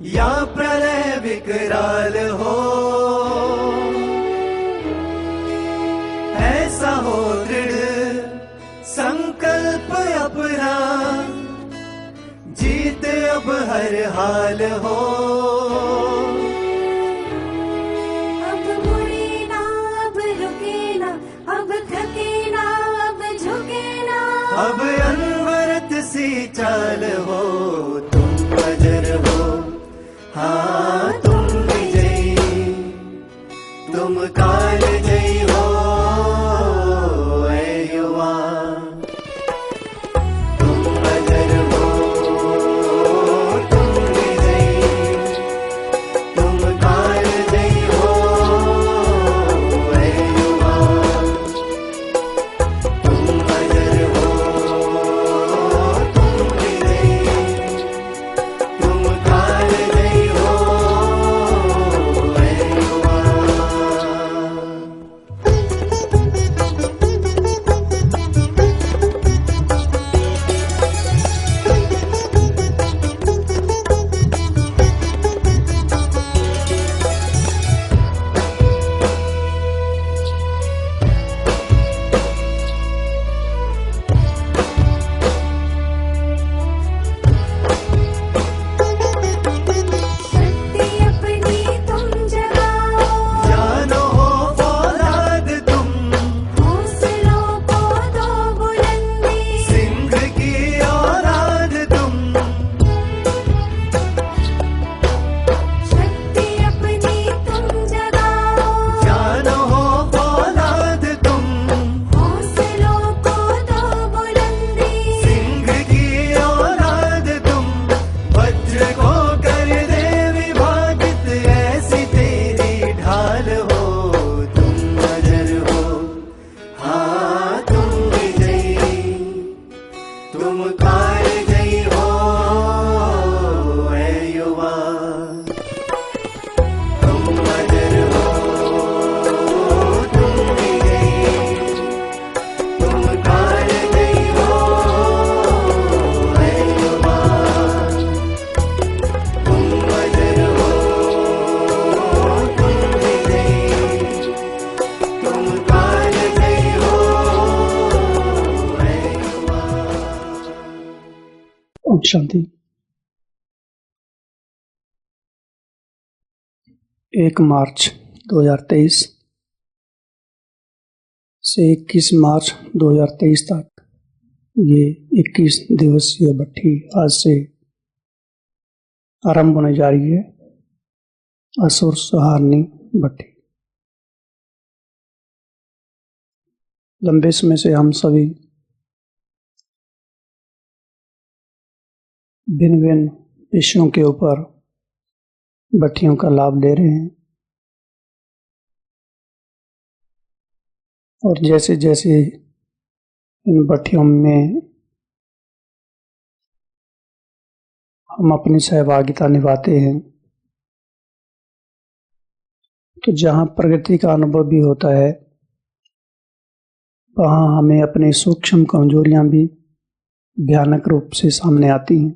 या प्रलय विकराल हो, ऐसा हो दृढ़ संकल्प अपना, जीत अब हर हाल हो। अब मुड़े ना, अब रुके ना, अब थके ना, अब झुके ना, अब अनवरत सी चाल हो, तुम अजर हो, हाँ तुम विजयी, तुम काल जयी हो ऐ युवा। तुम अजर हो, तुम विजयी, तुम काल जयी हो ऐ युवा। तुम अजर हो, तुम विजयी, तुम काल जयी हो ऐ युवा। शक्ति अपनी तुम जगाओ, जानो हो फौलाद तुम, हौसलों को दो बुलंदी, सिंह की औलाद तुम। शक्ति अपनी तुम जगाओ, जानो हो फौलाद तुम, हौसलों को दो बुलंदी, सिंह की औलाद तुम। वज्र को कर दे विभाजित, ऐसी तेरी ढाल हो, तुम अजर हो, हाँ तुम विजयी, तुम काल जयी हो ऐ युवा। तुम अजर हो, तुम विजयी, तुम काल जयी हो ऐ युवा। तुम अजर हो, तुम विजयी, तुम काल जयी हो ऐ युवा। ओम शांति। 1 मार्च 2023 से 21 मार्च 2023 तक ये 21 दिवसीय भट्ठी आज से आरंभ होने जा रही है। असुर संहारणी भट्ठी। लंबे समय से हम सभी भिन्न भिन्न विषयों के ऊपर भट्टियों का लाभ ले रहे हैं, और जैसे जैसे इन भट्टियों में हम अपनी सहभागिता निभाते हैं, तो जहाँ प्रगति का अनुभव भी होता है, वहाँ हमें अपनी सूक्ष्म कमजोरियां भी भयानक रूप से सामने आती हैं,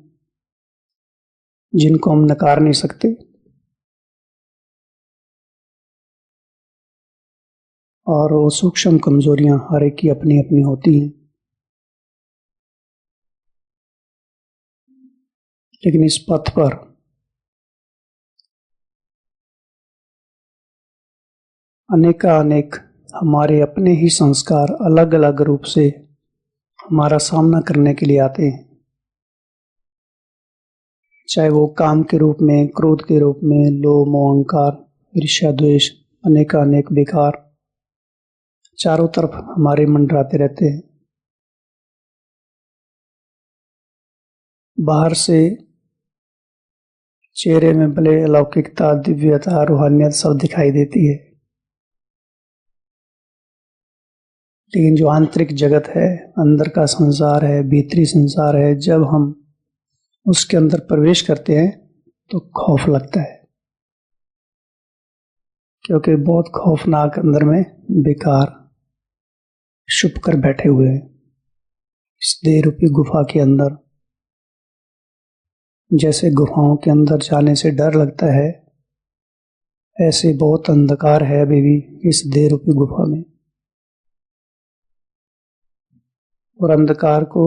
जिनको हम नकार नहीं सकते। और वो सूक्ष्म कमजोरियां हर एक की अपनी अपनी होती हैं, लेकिन इस पथ पर अनेक हमारे अपने ही संस्कार अलग अलग रूप से हमारा सामना करने के लिए आते हैं, चाहे वो काम के रूप में, क्रोध के रूप में, लोभ मोह अहंकार, ईर्ष्या द्वेष, अनेक विकार चारों तरफ हमारे मंडराते रहते हैं। बाहर से चेहरे में भले अलौकिकता, दिव्यता, रूहानियत सब दिखाई देती है, लेकिन जो आंतरिक जगत है, अंदर का संसार है, भीतरी संसार है, जब हम उसके अंदर प्रवेश करते हैं तो खौफ लगता है, क्योंकि बहुत खौफनाक अंदर में बेकार छुप कर बैठे हुए हैं इस देह रूपी गुफा के अंदर। जैसे गुफाओं के अंदर जाने से डर लगता है, ऐसे बहुत अंधकार है अभी भी इस देह रूपी गुफा में। और अंधकार को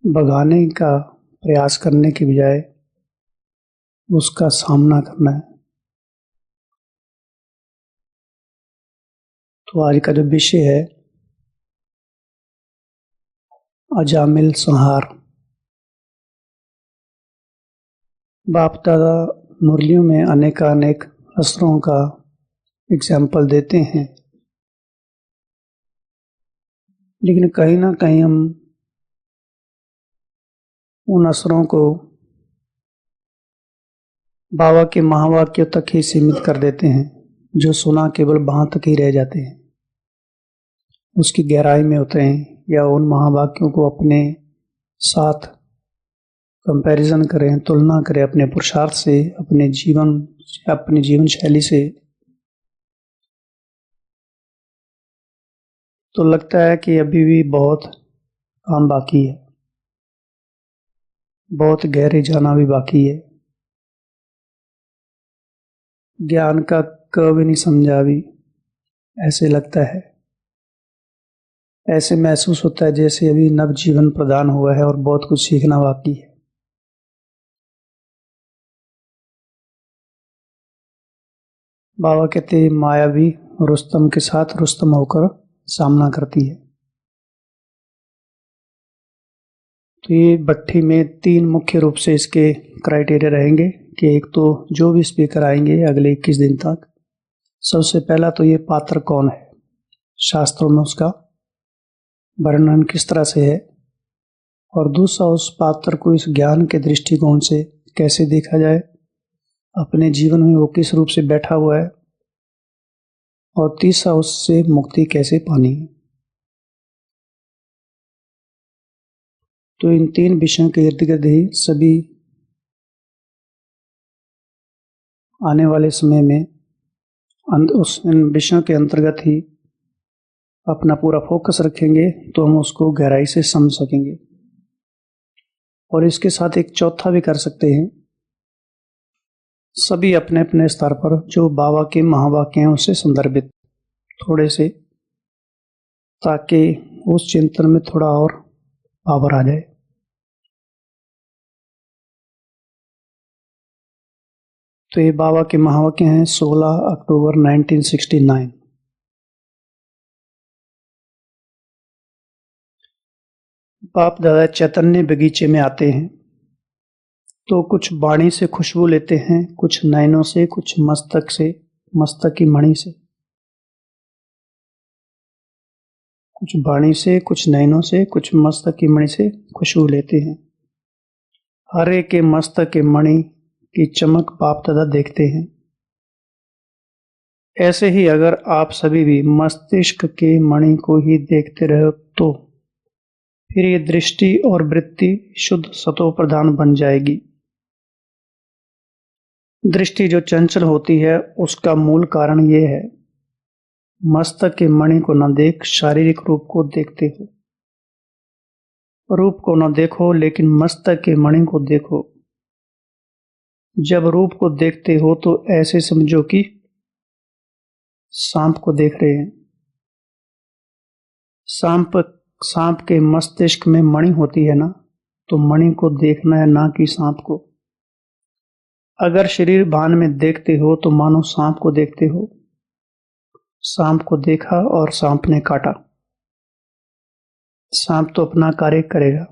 भगाने का प्रयास करने के बजाय उसका सामना करना है। तो आज का जो विषय है, अजामिल संहार। बाप दादा मुरलियों में अनेकानेक असरों का एग्जाम्पल देते हैं, लेकिन कहीं ना कहीं हम उन असरों को बाबा के महावाक्यों तक ही सीमित कर देते हैं, जो सुना केवल वहां तक ही रह जाते हैं। उसकी गहराई में उतरें या उन महावाक्यों को अपने साथ कंपैरिजन करें, तुलना करें अपने पुरुषार्थ से, अपनी जीवन शैली से, तो लगता है कि अभी भी बहुत काम बाकी है, बहुत गहरे जाना भी बाकी है। ज्ञान का कभी नहीं समझा भी, ऐसे लगता है। ऐसे महसूस होता है जैसे अभी नव जीवन प्रदान हुआ है और बहुत कुछ सीखना बाकी है। बाबा कहते हैं माया भी रुस्तम के साथ रुस्तम होकर सामना करती है। तो ये भट्ठी में 3 मुख्य रूप से इसके क्राइटेरिया रहेंगे कि एक तो जो भी स्पीकर आएंगे अगले 21 दिन तक, सबसे पहला तो ये पात्र कौन है, शास्त्रों में उसका वर्णन किस तरह से है, और दूसरा उस पात्र को इस ज्ञान के दृष्टिकोण से कैसे देखा जाए, अपने जीवन में वो किस रूप से बैठा हुआ है, और तीसरा उससे मुक्ति कैसे पानी है। तो इन 3 विषयों के इर्द गिर्द ही सभी आने वाले समय में इन विषयों के अंतर्गत ही अपना पूरा फोकस रखेंगे, तो हम उसको गहराई से समझ सकेंगे। और इसके साथ एक चौथा भी कर सकते हैं, सभी अपने अपने स्तर पर जो बाबा के महावाक्य हैं उससे संदर्भित थोड़े से, ताकि उस चिंतन में थोड़ा और पावर आ जाए। तो ये बाबा के महावाक्य हैं 16 अक्टूबर 1969। बाप दादा चैतन्य बगीचे में आते हैं तो कुछ वाणी से खुशबू लेते हैं, कुछ नयनों से, कुछ मस्तक की मणि से। कुछ वाणी से, कुछ नयनों से, कुछ मस्तक की मणि से खुशबू लेते हैं। हर एक के मस्तक के मणि की चमक बाप दादा देखते हैं। ऐसे ही अगर आप सभी भी मस्तिष्क के मणि को ही देखते रहो तो फिर ये दृष्टि और वृत्ति शुद्ध सतो प्रधान बन जाएगी। दृष्टि जो चंचल होती है उसका मूल कारण ये है, मस्तक के मणि को न देख शारीरिक रूप को देखते हो। रूप को न देखो लेकिन मस्तक के मणि को देखो। जब रूप को देखते हो तो ऐसे समझो कि सांप को देख रहे हैं। सांप के मस्तिष्क में मणि होती है ना, तो मणि को देखना है, ना कि सांप को। अगर शरीर भान में देखते हो तो मानो सांप को देखते हो। सांप को देखा और सांप ने काटा। सांप तो अपना कार्य करेगा।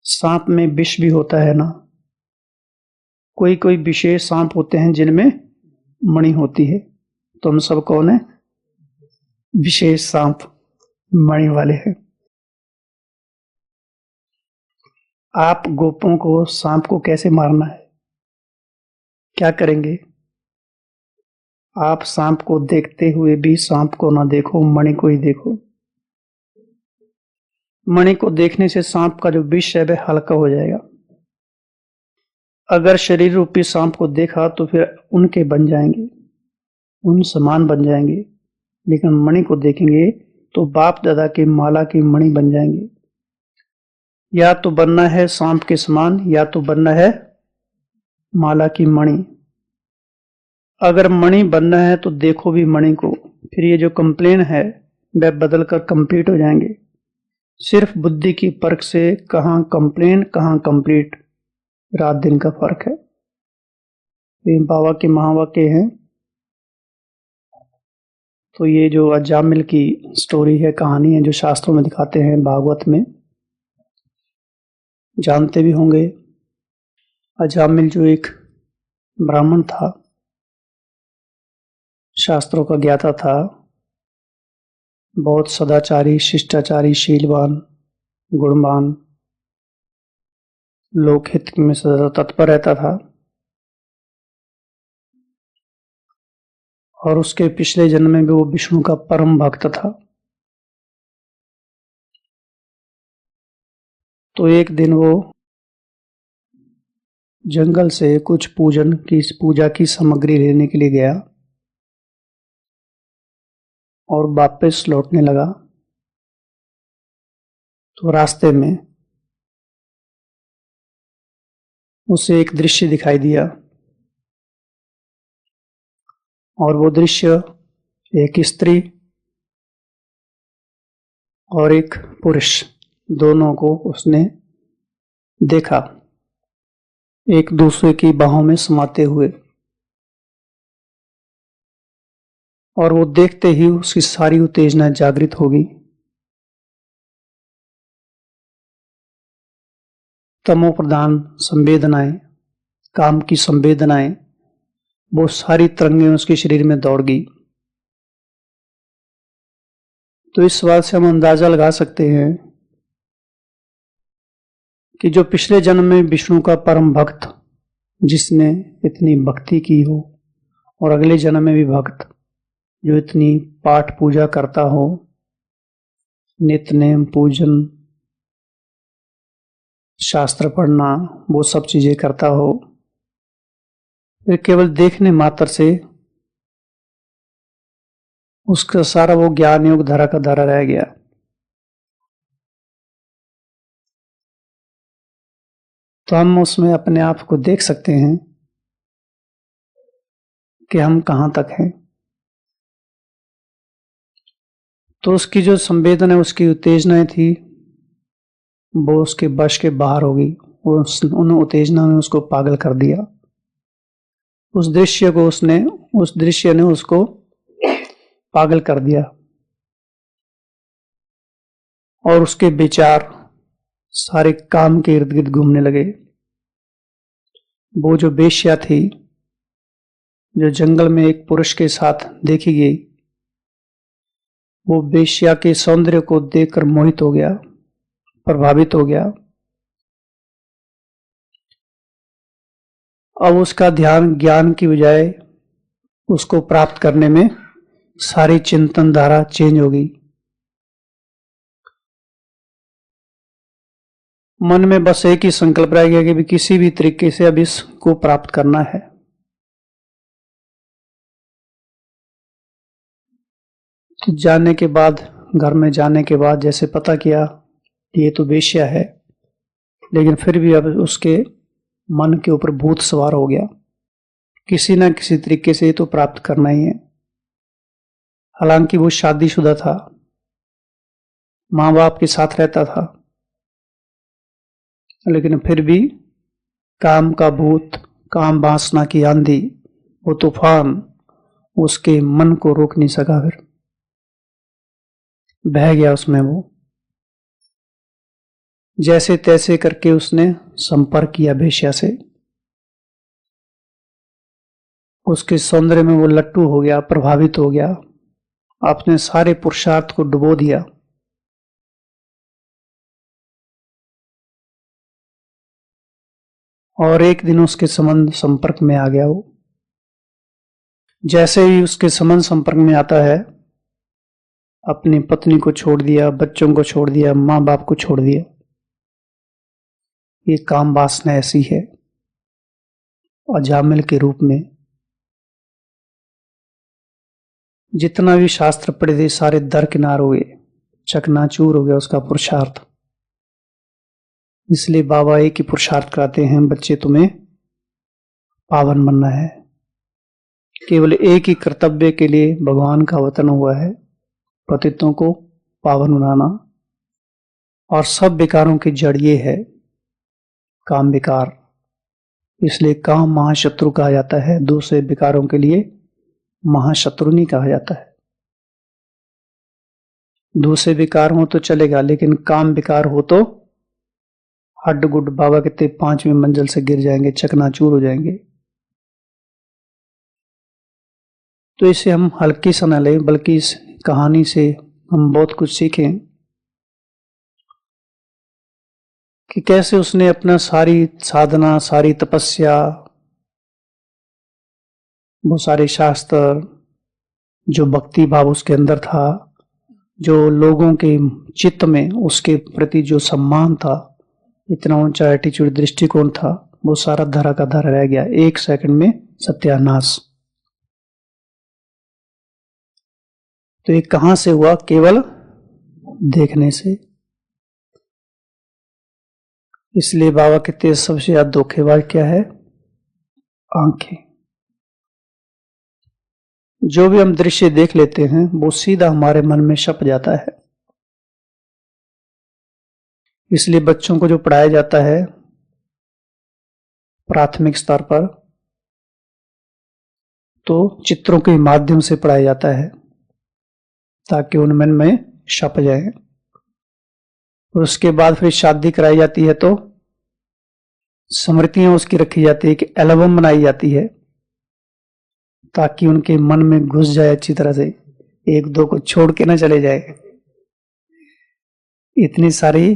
सांप में विष भी होता है ना। कोई विशेष सांप होते हैं जिनमें मणि होती है, तो हम सब कौन है? विशेष सांप, मणि वाले हैं। आप गोपों को, सांप को कैसे मारना है, क्या करेंगे? आप सांप को देखते हुए भी सांप को ना देखो, मणि को ही देखो। मणि को देखने से सांप का जो विष है वह हल्का हो जाएगा। अगर शरीर रूपी सांप को देखा तो फिर उनके बन जाएंगे, उन समान बन जाएंगे। लेकिन मणि को देखेंगे तो बाप दादा की माला की मणि बन जाएंगे। या तो बनना है सांप के समान या तो बनना है माला की मणि। अगर मणि बनना है तो देखो भी मणि को, फिर ये जो कंप्लेन है वह बदल कर कंप्लीट हो जाएंगे। सिर्फ बुद्धि की परख से कहाँ कंप्लेन कहाँ कंप्लीट, रात दिन का फर्क है। ये बाबा के महावाक्य हैं। तो ये जो अजामिल की स्टोरी है, कहानी है, जो शास्त्रों में दिखाते हैं, भागवत में जानते भी होंगे। अजामिल जो एक ब्राह्मण था, शास्त्रों का ज्ञाता था, बहुत सदाचारी, शिष्टाचारी, शीलवान, गुणवान, लोकहित में सदा तत्पर रहता था। और उसके पिछले जन्म में भी वो विष्णु का परम भक्त था। तो एक दिन वो जंगल से कुछ पूजा की सामग्री लेने के लिए गया और वापस लौटने लगा। तो रास्ते में उसे एक दृश्य दिखाई दिया और वो दृश्य एक स्त्री और एक पुरुष, दोनों को उसने देखा एक दूसरे की बाहों में समाते हुए। और वो देखते ही उसकी सारी उत्तेजना जागृत होगी। तमो प्रधान संवेदनाएं, काम की संवेदनाएं, वो सारी तरंगें उसके शरीर में दौड़ गई। तो इस बात से हम अंदाजा लगा सकते हैं कि जो पिछले जन्म में विष्णु का परम भक्त, जिसने इतनी भक्ति की हो, और अगले जन्म में भी भक्त जो इतनी पाठ पूजा करता हो, नित्य नेम पूजन, शास्त्र पढ़ना, वो सब चीजें करता हो, फिर केवल देखने मात्र से उसका सारा वो ज्ञान योग धरा का धरा रह गया। तो हम उसमें अपने आप को देख सकते हैं कि हम कहां तक हैं। तो उसकी जो संवेदना, उसकी उत्तेजनाएं थी, वो उसके वश के बाहर हो गई। उन उत्तेजना ने उसको पागल कर दिया। उस दृश्य ने उसको पागल कर दिया और उसके विचार सारे काम के इर्द गिर्द घूमने लगे। वो जो वेश्या थी, जो जंगल में एक पुरुष के साथ देखी गई, वो वेश्या के सौंदर्य को देखकर मोहित हो गया, प्रभावित हो गया। अब उसका ध्यान ज्ञान की बजाय उसको प्राप्त करने में सारी चिंतन धारा चेंज हो गई। मन में बस एक ही संकल्प रह गया कि भी किसी भी तरीके से अब इसको प्राप्त करना है। तो जाने के बाद, घर में जाने के बाद जैसे पता किया कि ये तो वेश्या है, लेकिन फिर भी अब उसके मन के ऊपर भूत सवार हो गया, किसी ना किसी तरीके से ये तो प्राप्त करना ही है। हालांकि वो शादीशुदा था, माँ बाप के साथ रहता था, लेकिन फिर भी काम का भूत, काम वासना की आंधी, वो तूफान उसके मन को रोक नहीं सका। फिर बह गया उसमें वो। जैसे तैसे करके उसने संपर्क किया वेश्या से। उसके सौंदर्य में वो लट्टू हो गया, प्रभावित हो गया, अपने सारे पुरुषार्थ को डुबो दिया। और एक दिन उसके संबंध संपर्क में आ गया वो। जैसे ही उसके संबंध संपर्क में आता है, अपनी पत्नी को छोड़ दिया, बच्चों को छोड़ दिया, माँ बाप को छोड़ दिया। ये काम वासना ऐसी है। अजामिल के रूप में जितना भी शास्त्र पढ़े थे सारे दरकिनार हो गए, चकनाचूर हो गया उसका पुरुषार्थ। इसलिए बाबा एक ही पुरुषार्थ कराते हैं, बच्चे तुम्हें पावन बनना है। केवल एक ही कर्तव्य के लिए भगवान का अवतरण हुआ है, पतितों को पावन बनाना। और सब विकारों की जड़ ये है, काम विकार। इसलिए काम महाशत्रु कहा जाता है, दूसरे विकारों के लिए महाशत्रु नहीं कहा जाता है। दूसरे विकार हो तो चलेगा, लेकिन काम विकार हो तो हड्ड गुड्ड, बाबा कहते 5वीं मंजिल से गिर जाएंगे, चकनाचूर हो जाएंगे। तो इसे हम हल्की सा न लें, बल्कि इस कहानी से हम बहुत कुछ सीखें कि कैसे उसने अपना सारी साधना, सारी तपस्या, वो सारे शास्त्र, जो भक्ति भाव उसके अंदर था, जो लोगों के चित्त में उसके प्रति जो सम्मान था, इतना ऊंचा एटीट्यूड, दृष्टिकोण था, वो सारा धरा का धरा रह गया, 1 सेकंड में सत्यानाश। तो ये कहां से हुआ? केवल देखने से। इसलिए बाबा कहते हैं सबसे ज्यादा धोखेबाज क्या है? आंखें। जो भी हम दृश्य देख लेते हैं वो सीधा हमारे मन में छप जाता है। इसलिए बच्चों को जो पढ़ाया जाता है प्राथमिक स्तर पर, तो चित्रों के माध्यम से पढ़ाया जाता है ताकि उन मन में छप जाए। और उसके बाद फिर शादी कराई जाती है तो स्मृतियां उसकी रखी जाती है, कि एल्बम बनाई जाती है ताकि उनके मन में घुस जाए अच्छी तरह से, 1-2 को छोड़ के ना चले जाए। इतनी सारी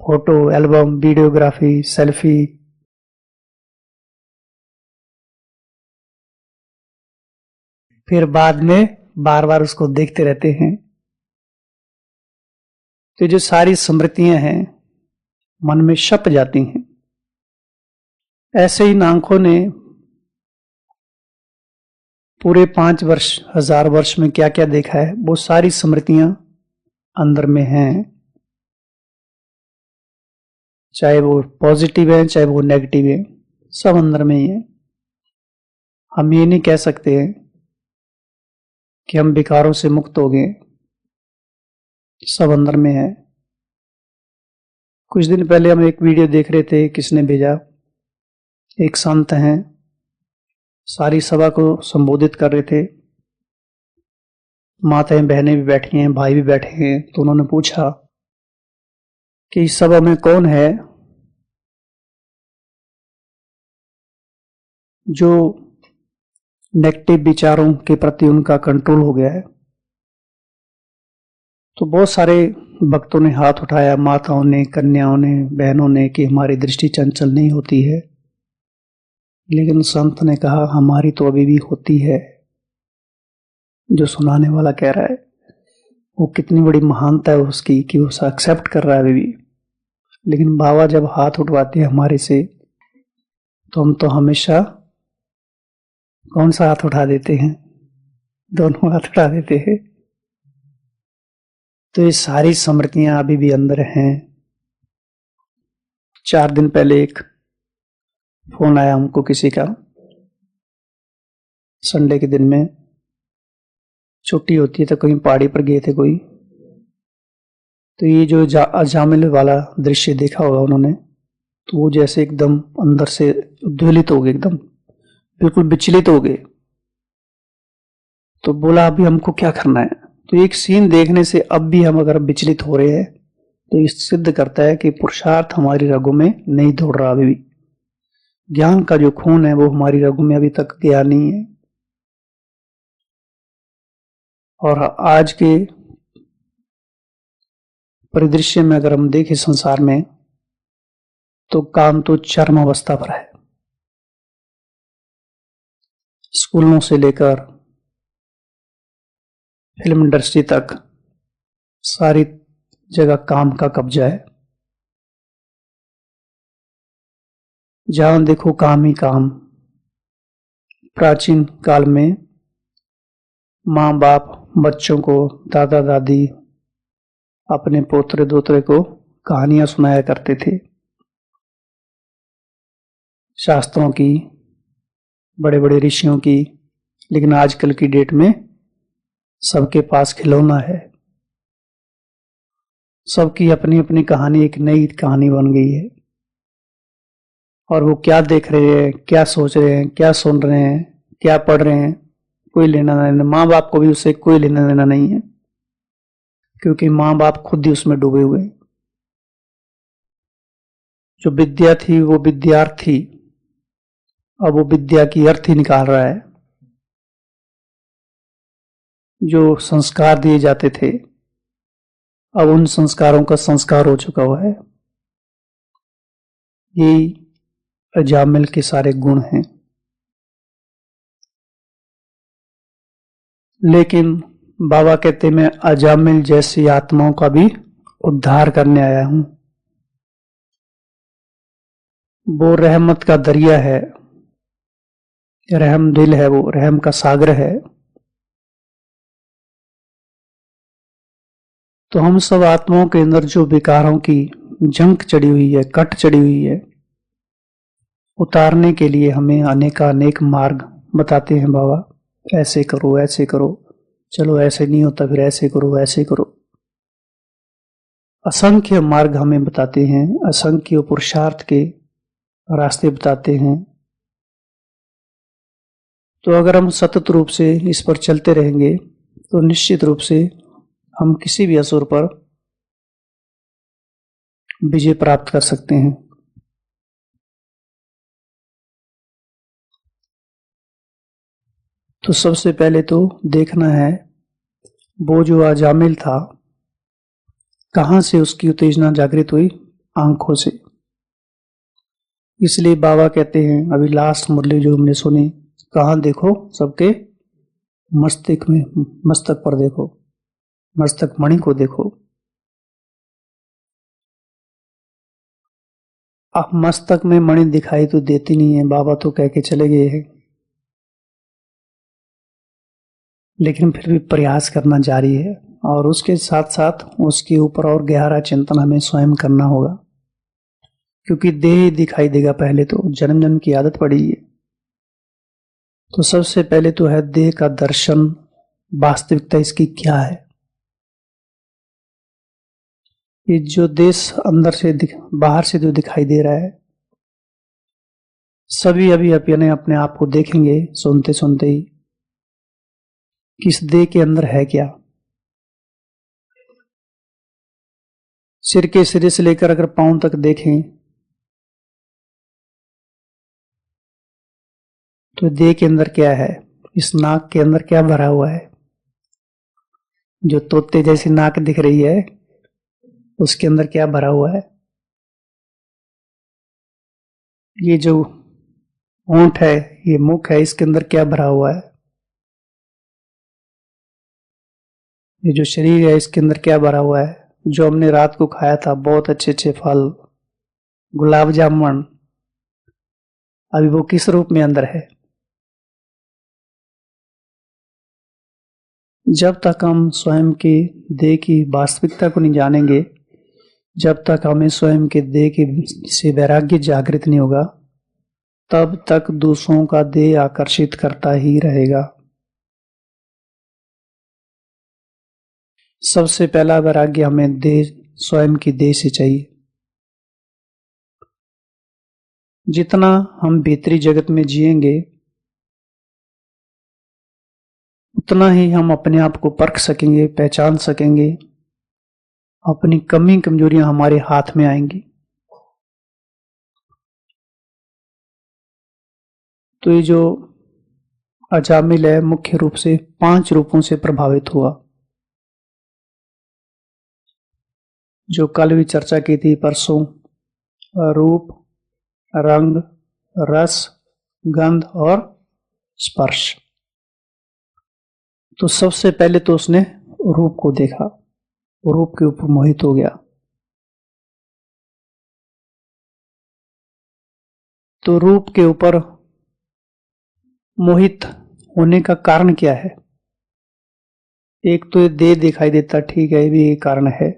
फोटो एल्बम, वीडियोग्राफी, सेल्फी, फिर बाद में बार बार उसको देखते रहते हैं। तो जो सारी स्मृतियां हैं मन में छप जाती हैं। ऐसे ही आंखों ने पूरे 5 वर्ष, 1000 वर्ष में क्या क्या देखा है, वो सारी स्मृतियां अंदर में हैं, चाहे वो पॉजिटिव है चाहे वो नेगेटिव है, सब अंदर में ही है। हम ये नहीं कह सकते हैं कि हम विकारों से मुक्त हो गए, सब अंदर में है। कुछ दिन पहले हम एक वीडियो देख रहे थे, किसने भेजा, एक संत हैं, सारी सभा को संबोधित कर रहे थे, माताएं बहनें भी बैठी हैं, भाई भी बैठे हैं। तो उन्होंने पूछा कि इस सभा में कौन है जो नेगेटिव विचारों के प्रति उनका कंट्रोल हो गया है। तो बहुत सारे भक्तों ने हाथ उठाया, माताओं ने, कन्याओं ने, बहनों ने, कि हमारी दृष्टि चंचल नहीं होती है। लेकिन संत ने कहा हमारी तो अभी भी होती है। जो सुनाने वाला कह रहा है वो कितनी बड़ी महानता है उसकी, कि वो एक्सेप्ट कर रहा है अभी भी। लेकिन बाबा जब हाथ उठवाते हैं हमारे से, तो हम तो हमेशा कौन सा हाथ उठा देते हैं? दोनों हाथ उठा देते हैं। तो ये सारी स्मृतियां अभी भी अंदर हैं। 4 दिन पहले एक फोन आया हमको किसी का, संडे के दिन में छुट्टी होती है तो कहीं पहाड़ी पर गए थे कोई। तो ये जो अजामिल वाला दृश्य देखा होगा उन्होंने, तो वो जैसे एकदम अंदर से उद्वेलित हो गए, एकदम बिल्कुल विचलित हो गए। तो बोला अभी हमको क्या करना है? तो एक सीन देखने से अब भी हम अगर विचलित हो रहे हैं तो ये सिद्ध करता है कि पुरुषार्थ हमारी रगों में नहीं दौड़ रहा अभी भी। ज्ञान का जो खून है वो हमारी रगों में अभी तक गया नहीं है। और आज के परिदृश्य में अगर हम देखें संसार में, तो काम तो चरम अवस्था पर है। स्कूलों से लेकर फिल्म इंडस्ट्री तक सारी जगह काम का कब्जा है। जहां देखो काम ही काम। प्राचीन काल में माँ बाप बच्चों को, दादा दादी अपने पोतरे दोतरे को कहानियां सुनाया करते थे। शास्त्रों की, बड़े बड़े ऋषियों की, लेकिन आजकल की डेट में सबके पास खिलौना है। सबकी अपनी अपनी कहानी, एक नई कहानी बन गई है। और वो क्या देख रहे हैं, क्या सोच रहे हैं, क्या सुन रहे हैं, क्या पढ़ रहे हैं, कोई लेना देना, माँ बाप को भी उससे कोई लेना देना नहीं है, क्योंकि माँ बाप खुद ही उसमें डूबे हुए हैं। जो विद्या थी वो विद्यार्थी अब वो विद्या की अर्थ ही निकाल रहा है। जो संस्कार दिए जाते थे अब उन संस्कारों का संस्कार हो चुका हुआ है। यही अजामिल के सारे गुण हैं। लेकिन बाबा कहते मैं अजामिल जैसी आत्माओं का भी उद्धार करने आया हूं। वो रहमत का दरिया है, रहम दिल है, वो रहम का सागर है। तो हम सब आत्माओं के अंदर जो विकारों की जंक चढ़ी हुई है, कट चढ़ी हुई है, उतारने के लिए हमें अनेक मार्ग बताते हैं बाबा। ऐसे करो, ऐसे करो, चलो ऐसे नहीं होता फिर ऐसे करो, ऐसे करो। असंख्य मार्ग हमें बताते हैं, असंख्य पुरुषार्थ के रास्ते बताते हैं। तो अगर हम सतत रूप से इस पर चलते रहेंगे तो निश्चित रूप से हम किसी भी असुर पर विजय प्राप्त कर सकते हैं। तो सबसे पहले तो देखना है वो जो अजामिल था कहां से उसकी उत्तेजना जागृत हुई, आंखों से। इसलिए बाबा कहते हैं अभी लास्ट मुरली जो हमने सुनी, कहां देखो, सबके मस्तक में, मस्तक पर देखो, मस्तक मणि को देखो। अब मस्तक में मणि दिखाई तो देती नहीं है, बाबा तो कह के चले गए हैं, लेकिन फिर भी प्रयास करना जारी है। और उसके साथ साथ उसके ऊपर और गहरा चिंतन हमें स्वयं करना होगा, क्योंकि देह दिखाई देगा पहले तो, जन्म जन्म की आदत पड़ी है। तो सबसे पहले तो है देह का दर्शन, वास्तविकता इसकी क्या है। ये जो देश अंदर से बाहर से जो दिखाई दे रहा है, सभी अभी अपने अपने आप को देखेंगे सुनते सुनते ही, किस देह के अंदर है क्या। सिर के सिरे से लेकर अगर पांव तक देखें तो देह के अंदर क्या है, इस नाक के अंदर क्या भरा हुआ है। जो तोते जैसी नाक दिख रही है उसके अंदर क्या भरा हुआ है। ये जो होंठ है, ये मुख है, इसके अंदर क्या भरा हुआ है। ये जो शरीर है इसके अंदर क्या भरा हुआ है। जो हमने रात को खाया था बहुत अच्छे अच्छे फल, गुलाब जामुन, अभी वो किस रूप में अंदर है। जब तक हम स्वयं के देह की वास्तविकता को नहीं जानेंगे, जब तक हमें स्वयं के देह के से वैराग्य जागृत नहीं होगा, तब तक दूसरों का देह आकर्षित करता ही रहेगा। सबसे पहला वैराग्य हमें देह, स्वयं की देह से चाहिए। जितना हम भीतरी जगत में जिएंगे उतना ही हम अपने आप को परख सकेंगे, पहचान सकेंगे, अपनी कमी कमजोरियां हमारे हाथ में आएंगी। तो ये जो अजामिल है मुख्य रूप से 5 रूपों से प्रभावित हुआ, जो कल भी चर्चा की थी परसों। रूप, रंग, रस, गंध और स्पर्श। तो सबसे पहले तो उसने रूप को देखा, रूप के ऊपर मोहित हो गया। तो रूप के ऊपर मोहित होने का कारण क्या है। एक तो ये देह दिखाई देता, ठीक है, ये भी एक कारण है।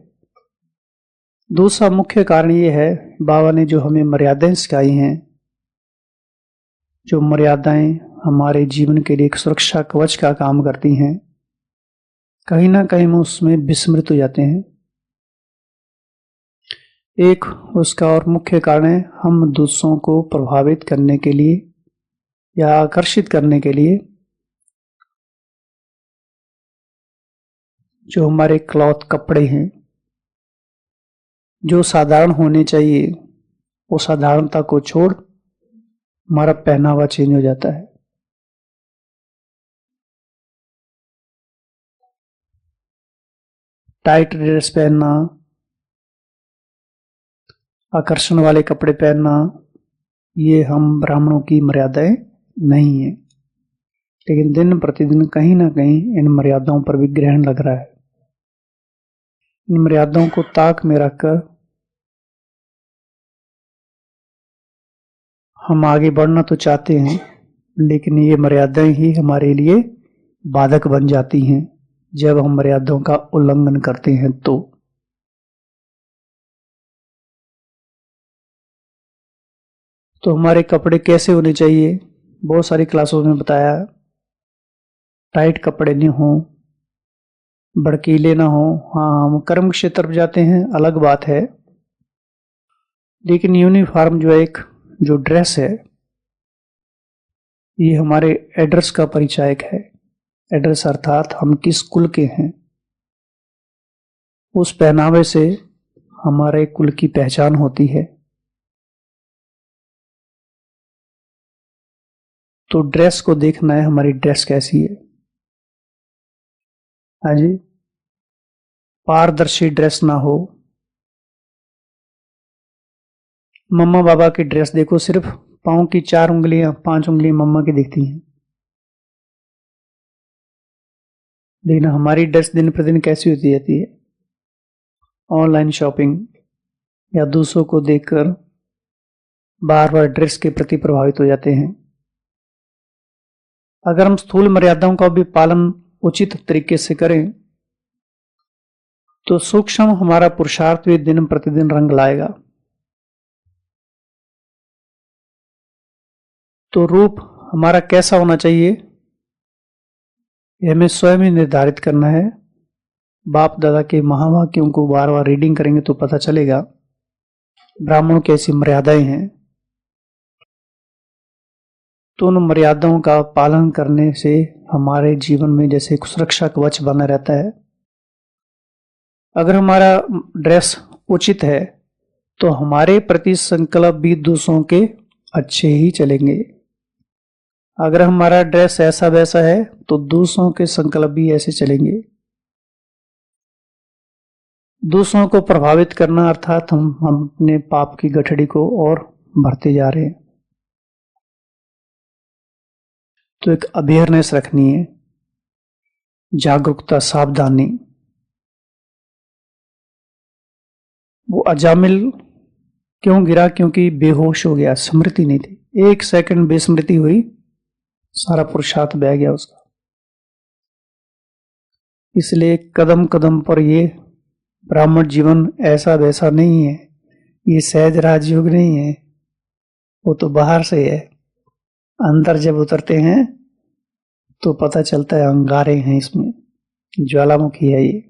दूसरा मुख्य कारण ये है, बाबा ने जो हमें मर्यादाएं सिखाई हैं जो मर्यादाएं हमारे जीवन के लिए एक सुरक्षा कवच का काम करती हैं, कहीं ना कहीं हम उसमें विस्मृत हो जाते हैं। एक उसका और मुख्य कारण है, हम दूसरों को प्रभावित करने के लिए या आकर्षित करने के लिए जो हमारे क्लॉथ कपड़े हैं, जो साधारण होने चाहिए, वो साधारणता को छोड़ हमारा पहनावा चेंज हो जाता है। टाइट ड्रेस पहनना, आकर्षण वाले कपड़े पहनना, ये हम ब्राह्मणों की मर्यादाएं नहीं है। लेकिन दिन प्रतिदिन कहीं ना कहीं इन मर्यादाओं पर भी ग्रहण लग रहा है। इन मर्यादाओं को ताक में रखकर हम आगे बढ़ना तो चाहते हैं, लेकिन ये मर्यादाएं ही हमारे लिए बाधक बन जाती हैं जब हम मर्यादाओं का उल्लंघन करते हैं। तो हमारे कपड़े कैसे होने चाहिए, बहुत सारी क्लासों में बताया। टाइट कपड़े नहीं हो, भड़कीले ना हो। हाँ, हम कर्म क्षेत्र पर जाते हैं, अलग बात है, लेकिन यूनिफॉर्म जो ड्रेस है, ये हमारे एड्रेस का परिचायक है। एड्रेस अर्थात हम किस कुल के हैं, उस पहनावे से हमारे कुल की पहचान होती है। तो ड्रेस को देखना है, हमारी ड्रेस कैसी है। हाँ जी, पारदर्शी ड्रेस ना हो। मम्मा बाबा की ड्रेस देखो, सिर्फ पाँव की 4 उंगलियां 5 उंगलियां मम्मा की दिखती हैं, लेकिन हमारी ड्रेस दिन प्रतिदिन कैसी होती जाती है। ऑनलाइन शॉपिंग या दूसरों को देखकर बार बार ड्रेस के प्रति प्रभावित हो जाते हैं। अगर हम स्थूल मर्यादाओं का भी पालन उचित तरीके से करें तो सूक्ष्म हमारा पुरुषार्थ भी दिन प्रतिदिन रंग लाएगा। तो रूप हमारा कैसा होना चाहिए, यह हमें स्वयं ही निर्धारित करना है। बाप दादा के महावाक्यों को बार बार रीडिंग करेंगे तो पता चलेगा ब्राह्मणों की ऐसी मर्यादाएं हैं। तो उन मर्यादाओं का पालन करने से हमारे जीवन में जैसे एक सुरक्षा कवच बना रहता है। अगर हमारा ड्रेस उचित है तो हमारे प्रति संकल्प भी दूसरों के अच्छे ही चलेंगे। अगर हमारा ड्रेस ऐसा वैसा है तो दूसरों के संकल्प भी ऐसे चलेंगे। दूसरों को प्रभावित करना अर्थात हम अपने पाप की गठड़ी को और भरते जा रहे हैं। तो एक अवेयरनेस रखनी है, जागरूकता, सावधानी। वो अजामिल क्यों गिरा, क्योंकि बेहोश हो गया, स्मृति नहीं थी। 1 सेकंड बेस्मृति हुई, सारा पुरुषार्थ बह गया उसका। इसलिए कदम कदम पर ये ब्राह्मण जीवन ऐसा वैसा नहीं है, ये सहज राजयोग नहीं है, वो तो बाहर से है। अंदर जब उतरते हैं तो पता चलता है अंगारे हैं इसमें, ज्वालामुखी है ये।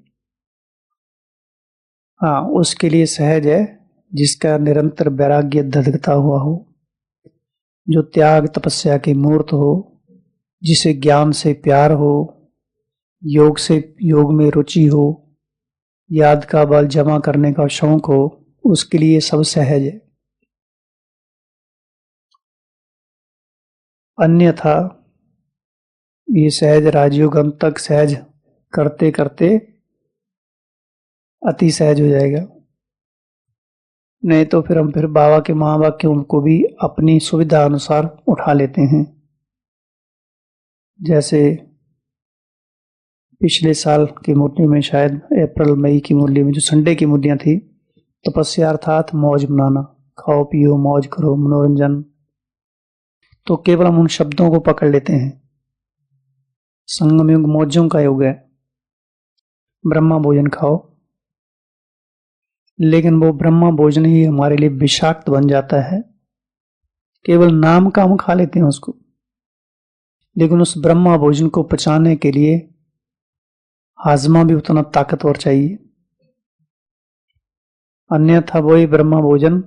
हाँ, उसके लिए सहज है जिसका निरंतर वैराग्य धधकता हुआ हो, जो त्याग तपस्या की मूर्त हो, जिसे ज्ञान से प्यार हो, योग में रुचि हो, याद का बल जमा करने का शौक हो, उसके लिए सब सहज है। अन्यथा ये सहज राजयोग अंत तक सहज करते करते अति सहज हो जाएगा। नहीं तो फिर हम बाबा के महावाक्यों को भी अपनी सुविधा अनुसार उठा लेते हैं। जैसे पिछले साल की मुरली में, शायद अप्रैल मई की मुरली में, जो संडे की मुरलियां थी, तपस्या अर्थात मौज मनाना, खाओ पियो मौज करो, मनोरंजन। तो केवल हम उन शब्दों को पकड़ लेते हैं। संगम युग मौजों का युग है, ब्रह्मा भोजन खाओ, लेकिन वो ब्रह्मा भोजन ही हमारे लिए विषाक्त बन जाता है केवल नाम का हम खा लेते हैं उसको, लेकिन उस ब्रह्मा भोजन को पचाने के लिए हाजमा भी उतना ताकतवर चाहिए, अन्यथा वही ब्रह्मा भोजन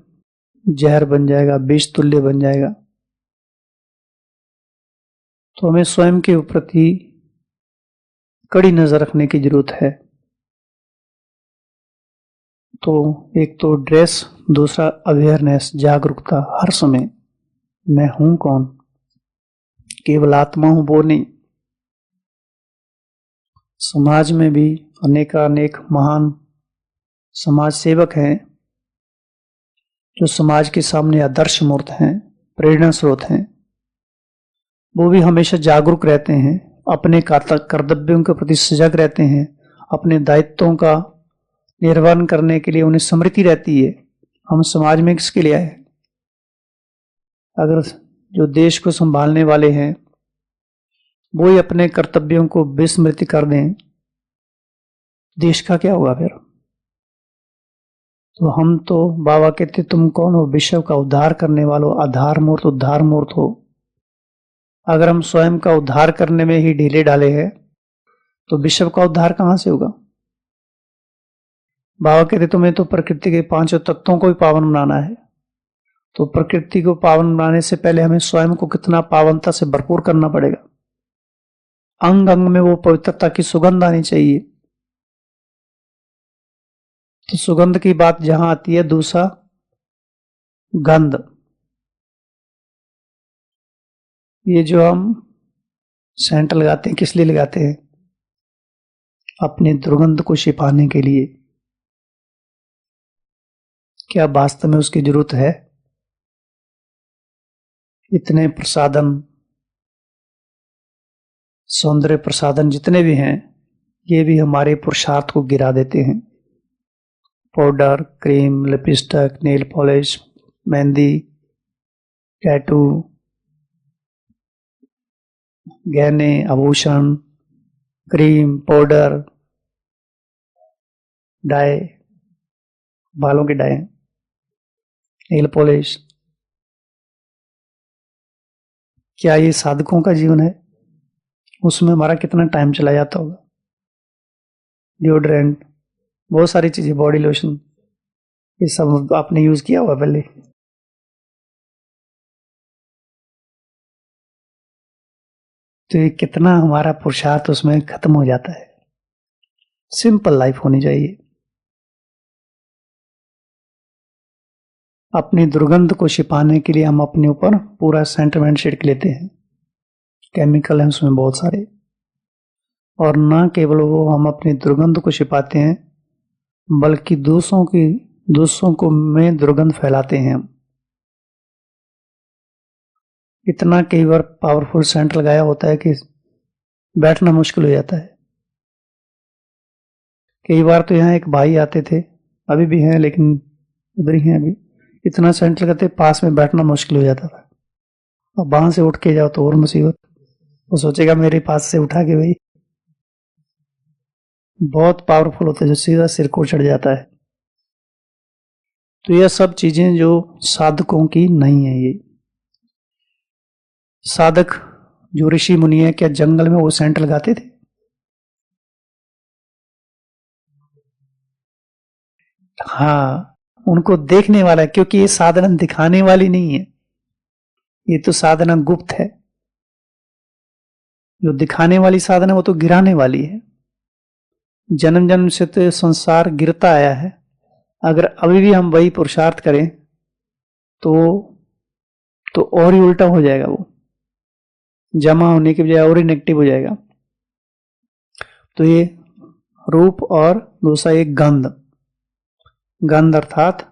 जहर बन जाएगा, विष तुल्य बन जाएगा। तो हमें स्वयं के प्रति कड़ी नजर रखने की जरूरत है। तो एक तो ड्रेस, दूसरा अवेयरनेस, जागरूकता हर समय, मैं हूं कौन, केवल आत्मा हूं वो नहीं। समाज में भी अनेकानेक महान समाज सेवक हैं जो समाज के सामने आदर्श मूर्त हैं, प्रेरणा स्रोत हैं। वो भी हमेशा जागरूक रहते हैं, अपने कर्तव्यों के प्रति सजग रहते हैं, अपने दायित्वों का निर्वहन करने के लिए उन्हें स्मृति रहती है, हम समाज में किसके लिए आए। अगर जो देश को संभालने वाले हैं वो ही अपने कर्तव्यों को विस्मृति कर दें, देश का क्या होगा फिर। तो हम तो बाबा कहते तुम कौन हो, विश्व का उद्धार करने वालों, आधार मूर्त उद्धार मूर्त हो। अगर हम स्वयं का उद्धार करने में ही ढीले डाले हैं तो विश्व का उद्धार कहां से होगा। बाबा कहते तुम्हें तो प्रकृति के पांचों तत्वों को भी पावन बनाना है, तो प्रकृति को पावन बनाने से पहले हमें स्वयं को कितना पावनता से भरपूर करना पड़ेगा। अंग अंग में वो पवित्रता की सुगंध आनी चाहिए। तो सुगंध की बात जहां आती है, दूसरा गंध। ये जो हम सेंट लगाते हैं किस लिए लगाते हैं, अपनी दुर्गंध को छिपाने के लिए। क्या वास्तव में उसकी जरूरत है। इतने प्रसाधन, सौंदर्य प्रसाधन जितने भी हैं, ये भी हमारे पुरुषार्थ को गिरा देते हैं। Powder, cream, lipstick, nail polish, mehndi, tattoo, गहने, आभूषण, क्रीम, पाउडर, डाई, बालों के डाई, नेल पॉलिश, क्या ये साधकों का जीवन है। उसमें हमारा कितना टाइम चला जाता होगा। डिओड्रेंट, बहुत सारी चीजें, बॉडी लोशन, ये सब आपने यूज किया हुआ पहले। तो ये कितना हमारा पुरुषार्थ उसमें खत्म हो जाता है। सिंपल लाइफ होनी चाहिए। अपनी दुर्गंध को छिपाने के लिए हम अपने ऊपर पूरा सेंटिमेंट छिड़क लेते हैं, केमिकल है उसमें बहुत सारे। और ना केवल वो हम अपनी दुर्गंध को छिपाते हैं, बल्कि दूसरों को में दुर्गंध फैलाते हैं हम। इतना कई बार पावरफुल सेंट लगाया होता है कि बैठना मुश्किल हो जाता है। कई बार तो यहाँ एक भाई आते थे, अभी भी हैं लेकिन उधर ही हैं अभी, इतना सेंट लगाते पास में बैठना मुश्किल हो जाता था। अब वहां से उठ के जाओ तो और मुसीबत, वो सोचेगा मेरे पास से उठा के भाई। बहुत पावरफुल होता है जो सीधा सिर को चढ़ जाता है। तो यह सब चीजें जो साधकों की नहीं है। ये साधक जो ऋषि मुनि है, क्या जंगल में वो सेंट लगाते थे। हाँ, उनको देखने वाला है, क्योंकि ये साधना दिखाने वाली नहीं है, ये तो साधना गुप्त है। जो दिखाने वाली साधना वो तो गिराने वाली है। जन्म जन्म से तो संसार गिरता आया है। अगर अभी भी हम वही पुरुषार्थ करें तो और ही उल्टा हो जाएगा, वो जमा होने की बजाय और ही नेगेटिव हो जाएगा। तो ये रूप और दूसरा एक गंध, गंध अर्थात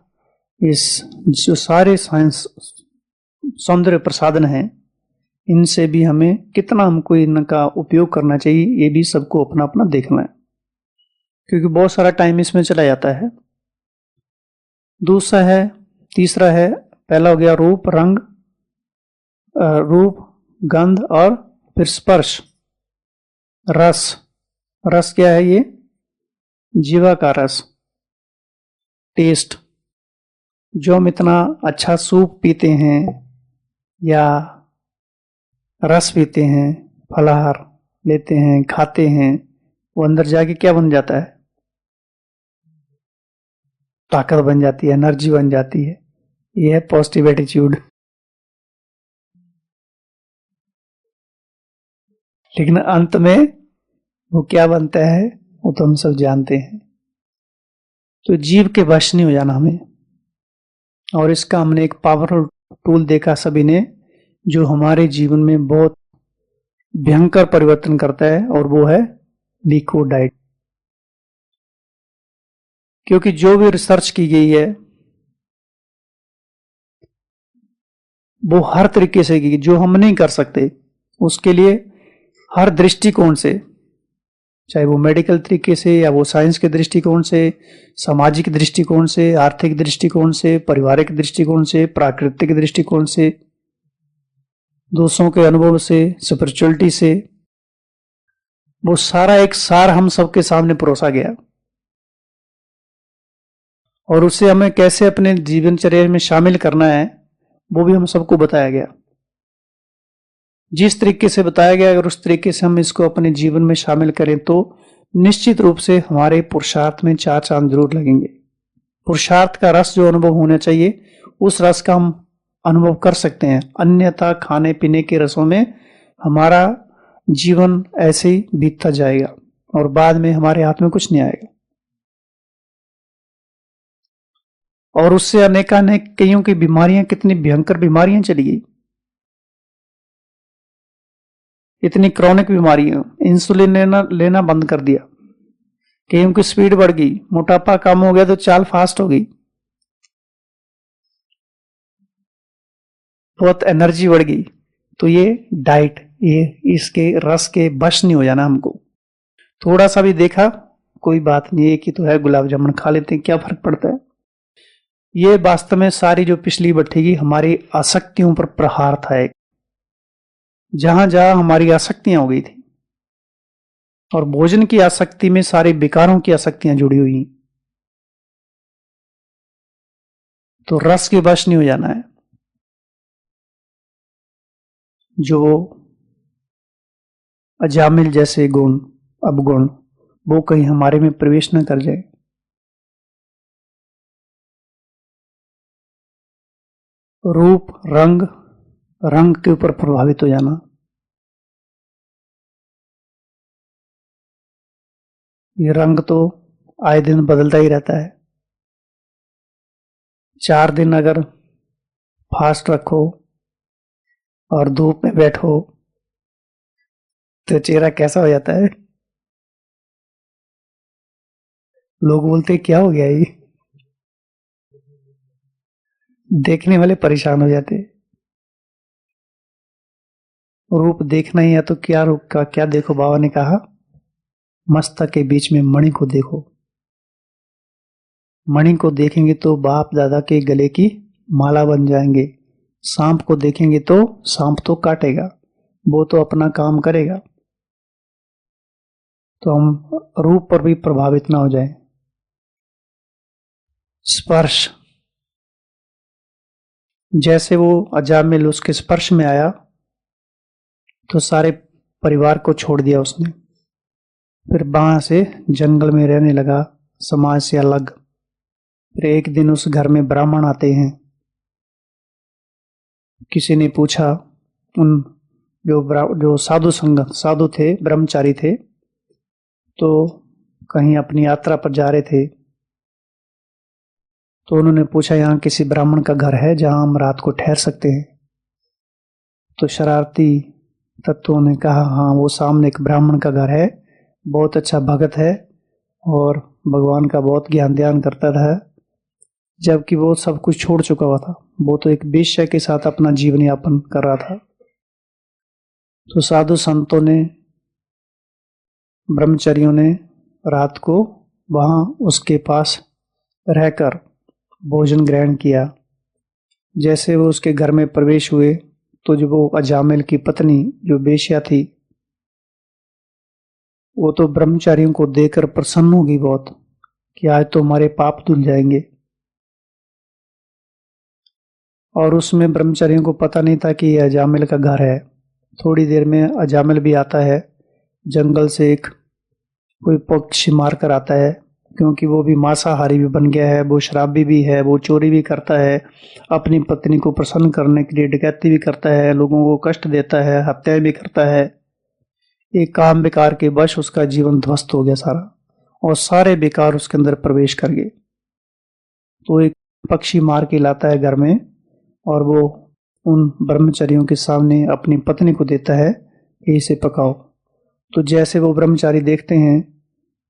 इस जो सारे साइंस सौंदर्य प्रसाधन हैं, इनसे भी हमें कितना हमको इनका उपयोग करना चाहिए, ये भी सबको अपना अपना देखना है, क्योंकि बहुत सारा टाइम इसमें चला जाता है। दूसरा है, तीसरा है, पहला हो गया रूप, रंग, रूप, गंध और फिर स्पर्श, रस। रस क्या है, ये जीवा का रस, टेस्ट। जो हम इतना अच्छा सूप पीते हैं, या रस पीते हैं, फलाहार लेते हैं, खाते हैं, वो अंदर जाके क्या बन जाता है? ताकत बन जाती है, एनर्जी बन जाती है। ये है पॉजिटिव एटीट्यूड। लेकिन अंत में वो क्या बनता है वो तो हम सब जानते हैं। तो जीव के वश नहीं हो जाना हमें। और इसका हमने एक पावरफुल टूल देखा सभी ने, जो हमारे जीवन में बहुत भयंकर परिवर्तन करता है, और वो है लिक्विड डाइट। क्योंकि जो भी रिसर्च की गई है वो हर तरीके से की, जो हम नहीं कर सकते उसके लिए हर दृष्टिकोण से, चाहे वो मेडिकल तरीके से या वो साइंस के दृष्टिकोण से, सामाजिक दृष्टिकोण से, आर्थिक दृष्टिकोण से, पारिवारिक दृष्टिकोण से, प्राकृतिक दृष्टिकोण से, दोस्तों के अनुभव से, स्पिरिचुअलिटी से, वो सारा एक सार हम सबके सामने परोसा गया। और उसे हमें कैसे अपने जीवनचर्या में शामिल करना है वो भी हम सबको बताया गया। जिस तरीके से बताया गया, अगर उस तरीके से हम इसको अपने जीवन में शामिल करें तो निश्चित रूप से हमारे पुरुषार्थ में चार चांद जरूर लगेंगे। पुरुषार्थ का रस जो अनुभव होना चाहिए, उस रस का हम अनुभव कर सकते हैं। अन्यथा खाने पीने के रसों में हमारा जीवन ऐसे ही बीतता जाएगा और बाद में हमारे हाथ में कुछ नहीं आएगा। और उससे अनेकानेक कईयों की बीमारियां, कितनी भयंकर बीमारियां चली गई, इतनी क्रॉनिक बीमारियां, इंसुलिन लेना बंद कर दिया, कईयों की स्पीड बढ़ गई, मोटापा कम हो गया तो चाल फास्ट हो गई, बहुत एनर्जी बढ़ गई। तो ये डाइट, ये इसके रस के वश नहीं हो जाना हमको। थोड़ा सा भी देखा कोई बात नहीं है कि तो है गुलाब जामुन खा लेते हैं, क्या फर्क पड़ता है। ये वास्तव में सारी जो पिछली भट्टी की हमारी आसक्तियों पर प्रहार था एक, जहां जहां हमारी आसक्तियां हो गई थी। और भोजन की आसक्ति में सारे विकारों की आसक्तियां जुड़ी हुई। तो रस के वश नहीं हो जाना है। जो अजामिल जैसे गुण, अवगुण, वो कहीं हमारे में प्रवेश न कर जाए। रूप, रंग, रंग के ऊपर प्रभावित हो जाना, ये रंग तो आए दिन बदलता ही रहता है। 4 दिन अगर फास्ट रखो और धूप में बैठो तो चेहरा कैसा हो जाता है। लोग बोलते क्या हो गया ये, देखने वाले परेशान हो जाते। रूप देखना ही है तो क्या रूप का क्या देखो, बाबा ने कहा मस्तक के बीच में मणि को देखो। मणि को देखेंगे तो बाप दादा के गले की माला बन जाएंगे। सांप को देखेंगे तो सांप तो काटेगा, वो तो अपना काम करेगा। तो हम रूप पर भी प्रभावित ना हो जाए। स्पर्श, जैसे वो अजामिल उसके स्पर्श में आया तो सारे परिवार को छोड़ दिया उसने। फिर वहां से जंगल में रहने लगा, समाज से अलग। फिर एक दिन उस घर में ब्राह्मण आते हैं। किसी ने पूछा, उन जो साधु थे, ब्रह्मचारी थे, तो कहीं अपनी यात्रा पर जा रहे थे। तो उन्होंने पूछा यहाँ किसी ब्राह्मण का घर है जहां हम रात को ठहर सकते हैं। तो शरारती तत्वों ने कहा हाँ, वो सामने एक ब्राह्मण का घर है, बहुत अच्छा भगत है और भगवान का बहुत ज्ञान ध्यान करता था। जबकि वो सब कुछ छोड़ चुका हुआ था, वो तो एक वेश्या के साथ अपना जीवन यापन कर रहा था। तो साधु संतों ने, ब्रह्मचर्यों ने रात को वहां उसके पास रहकर भोजन ग्रहण किया। जैसे वो उसके घर में प्रवेश हुए तो जो वो अजामिल की पत्नी जो वेश्या थी, वो तो ब्रह्मचारियों को देखकर प्रसन्न होगी बहुत कि आज तो हमारे पाप धुल जाएंगे। और उसमें ब्रह्मचारियों को पता नहीं था कि यह अजामिल का घर है। थोड़ी देर में अजामिल भी आता है, जंगल से एक कोई पक्षी मार कर आता है, क्योंकि वो भी मांसाहारी भी बन गया है, वो शराबी भी है, वो चोरी भी करता है, अपनी पत्नी को प्रसन्न करने के लिए डकैती भी करता है, लोगों को कष्ट देता है, हत्याएं भी करता है। एक काम बेकार के वश उसका जीवन ध्वस्त हो गया सारा, और सारे बेकार उसके अंदर प्रवेश कर गए। तो एक पक्षी मार के लाता है घर में, और वो उन ब्रह्मचारियों के सामने अपनी पत्नी को देता है कि इसे पकाओ। तो जैसे वो ब्रह्मचारी देखते हैं,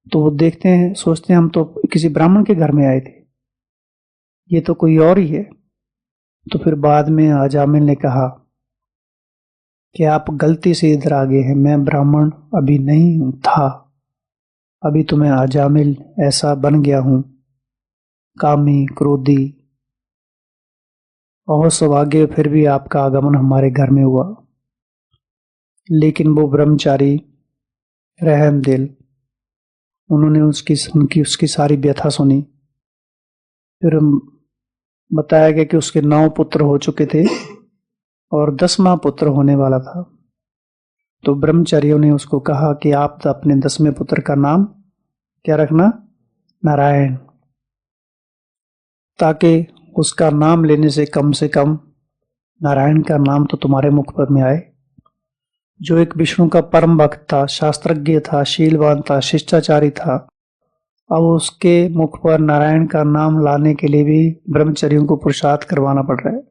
तो वो देखते हैं, सोचते हैं हम तो किसी ब्राह्मण के घर में आए थे, ये तो कोई और ही है। तो फिर बाद में अजामिल ने कहा कि आप गलती से इधर आ गए हैं, मैं ब्राह्मण अभी नहीं था, अभी तो मैं अजामिल ऐसा बन गया हूं, कामी क्रोधी। और सौभाग्य फिर भी आपका आगमन हमारे घर में हुआ। लेकिन वो ब्रह्मचारी रहम दिल, उन्होंने उसकी सारी व्यथा सुनी। फिर बताया गया कि उसके 9 पुत्र हो चुके थे और 10वां पुत्र होने वाला था। तो ब्रह्मचारियों ने उसको कहा कि आप तो अपने 10वें पुत्र का नाम क्या रखना, नारायण, ताकि उसका नाम लेने से कम नारायण का नाम तो तुम्हारे मुख पर में आए। जो एक विष्णु का परम भक्त था, शास्त्रज्ञ था, शीलवान था, शिष्टाचारी था, अब उसके मुख पर नारायण का नाम लाने के लिए भी ब्रह्मचर्यों को पुरुषार्थ करवाना पड़ रहा है।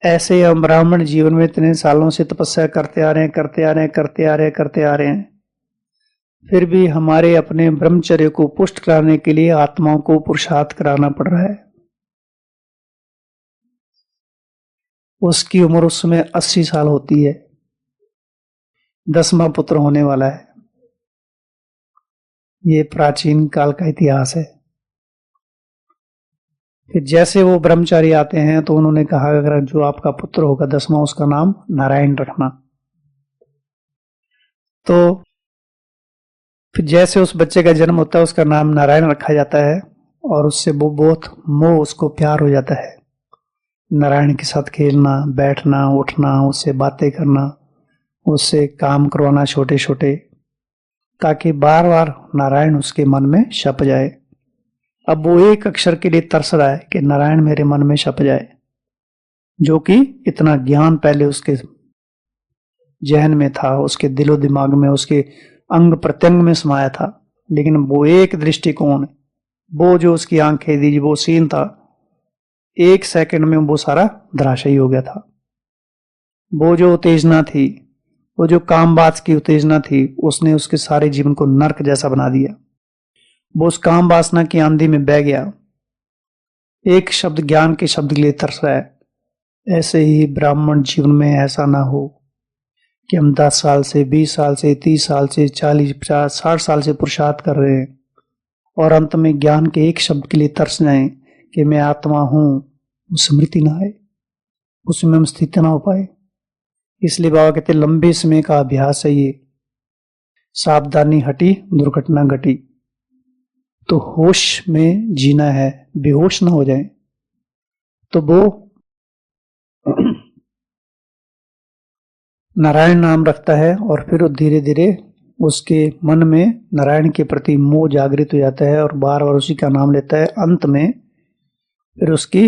ऐसे हम ब्राह्मण जीवन में इतने सालों से तपस्या करते आ रहे हैं, फिर भी हमारे अपने ब्रह्मचर्य को पुष्ट कराने के लिए आत्माओं को पुरुषार्थ कराना पड़ रहा है। उसकी उम्र उस समय 80 साल होती है, 10वां पुत्र होने वाला है। ये प्राचीन काल का इतिहास है। फिर जैसे वो ब्रह्मचारी आते हैं तो उन्होंने कहा अगर जो आपका पुत्र होगा 10वां, उसका नाम नारायण रखना। तो फिर जैसे उस बच्चे का जन्म होता है उसका नाम नारायण रखा जाता है, और उससे वो बहुत मोह, उसको प्यार हो जाता है। नारायण के साथ खेलना, बैठना, उठना, उससे बातें करना, उससे काम करवाना छोटे छोटे, ताकि बार बार नारायण उसके मन में छप जाए। अब वो एक अक्षर के लिए तरस रहा है कि नारायण मेरे मन में छप जाए, जो कि इतना ज्ञान पहले उसके जहन में था, उसके दिलो दिमाग में, उसके अंग प्रत्यंग में समाया था। लेकिन वो एक दृष्टिकोण, वो जो उसकी आंखें दी, वो सीन था, 1 सेकंड में वो सारा धराशायी हो गया था। वो जो उत्तेजना थी, वो जो कामबाज की उत्तेजना थी, उसने उसके सारे जीवन को नरक जैसा बना दिया। वो उस काम वासना की आंधी में बह गया, एक शब्द ज्ञान के शब्द के लिए तरस रहा है। ऐसे ही ब्राह्मण जीवन में ऐसा ना हो कि हम 10 साल से, 20 साल से, 30 साल से, 40, 50, 60 साल से पुरुषार्थ कर रहे हैं, और अंत में ज्ञान के एक शब्द के लिए तरस जाएं कि मैं आत्मा हूं, स्मृति ना आए, उसमें हम स्थित ना हो पाए। इसलिए बाबा कहते लंबे समय का अभ्यास है ये, सावधानी हटी दुर्घटना घटी। तो होश में जीना है, बेहोश ना हो जाए। तो वो नारायण नाम रखता है, और फिर धीरे धीरे उसके मन में नारायण के प्रति मोह जागृत हो जाता है, और बार बार उसी का नाम लेता है। अंत में फिर उसकी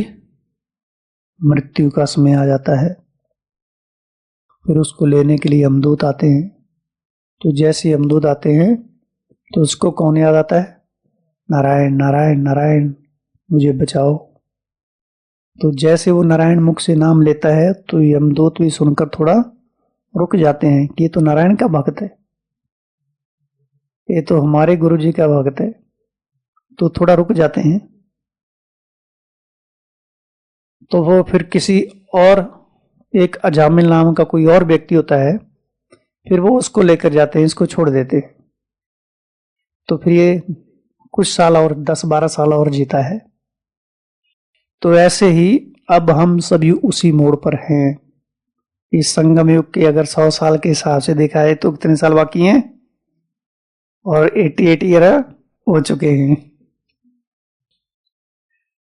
मृत्यु का समय आ जाता है। फिर उसको लेने के लिए यमदूत आते हैं। तो जैसे यमदूत आते हैं तो उसको कौन याद आता है, नारायण नारायण नारायण मुझे बचाओ। तो जैसे वो नारायण मुख से नाम लेता है तो यमदूत भी सुनकर थोड़ा रुक जाते हैं कि ये तो नारायण का भक्त है, ये तो हमारे गुरु जी का भक्त है। तो थोड़ा रुक जाते हैं। तो वो फिर किसी और, एक अजामिल नाम का कोई और व्यक्ति होता है, फिर वो उसको लेकर जाते हैं, इसको छोड़ देते हैं। तो फिर ये कुछ साल और 10-12 साल और जीता है। तो ऐसे ही अब हम सभी उसी मोड़ पर हैं। इस संगम युग के अगर 100 साल के हिसाब से देखा है तो कितने साल बाकी हैं, और 88 ईयर हो चुके हैं।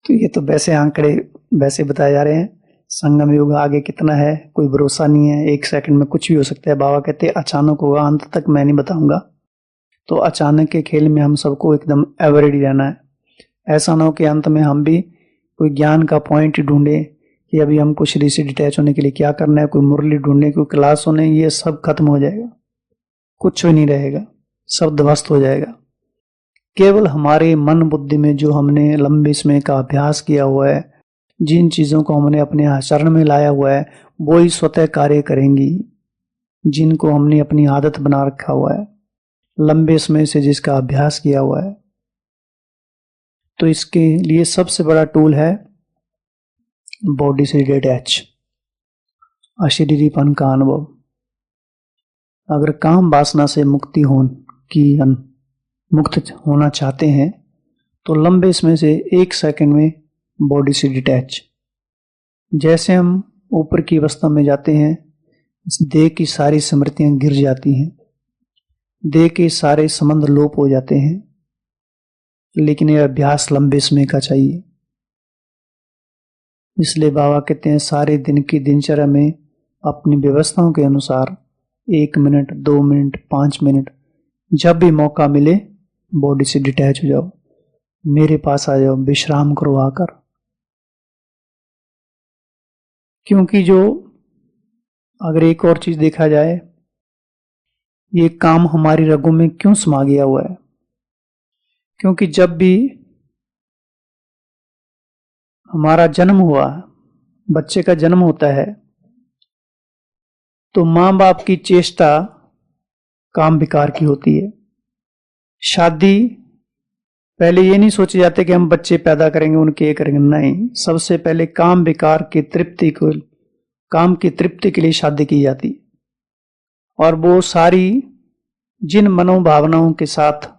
तो ये तो वैसे आंकड़े वैसे बताए जा रहे हैं। संगम युग आगे कितना है कोई भरोसा नहीं है, 1 सेकंड में कुछ भी हो सकता है। बाबा कहते हैं अचानक होगा, अंत तक मैं नहीं बताऊंगा। तो अचानक के खेल में हम सबको एकदम एवरेडी रहना है। ऐसा ना हो कि अंत में हम भी कोई ज्ञान का पॉइंट ढूंढे कि अभी हमको शरीर से डिटैच होने के लिए क्या करना है, कोई मुरली ढूंढने, कोई क्लास होने, ये सब खत्म हो जाएगा, कुछ भी नहीं रहेगा, सब ध्वस्त हो जाएगा। केवल हमारे मन बुद्धि में जो हमने लंबे समय का अभ्यास किया हुआ है, जिन चीजों को हमने अपने आचरण में लाया हुआ है, वो ही स्वतः कार्य करेंगी। जिनको हमने अपनी आदत बना रखा हुआ है, लंबे समय से जिसका अभ्यास किया हुआ है, तो इसके लिए सबसे बड़ा टूल है बॉडी से डिटैच, अशरीरीपन का अनुभव। अगर काम वासना से मुक्त होना चाहते हैं तो लंबे समय से 1 सेकंड में बॉडी से डिटैच। जैसे हम ऊपर की अवस्था में जाते हैं, देह की सारी स्मृतियां गिर जाती हैं, देह के सारे संबंध लोप हो जाते हैं। लेकिन यह अभ्यास लंबे समय का चाहिए। इसलिए बाबा कहते हैं सारे दिन की दिनचर्या में अपनी व्यवस्थाओं के अनुसार 1 मिनट, 2 मिनट, 5 मिनट, जब भी मौका मिले बॉडी से डिटैच हो जाओ, मेरे पास आ जाओ, विश्राम करो आकर। क्योंकि जो अगर एक और चीज देखा जाए, ये काम हमारी रगों में क्यों समा गया हुआ है? क्योंकि जब भी हमारा जन्म हुआ, बच्चे का जन्म होता है, तो मां बाप की चेष्टा काम विकार की होती है। शादी पहले ये नहीं सोचे जाते कि हम बच्चे पैदा करेंगे, उनके ये करेंगे, नहीं, सबसे पहले काम विकार की तृप्ति को, काम की तृप्ति के लिए शादी की जाती है। और वो सारी जिन मनोभावनाओं के साथ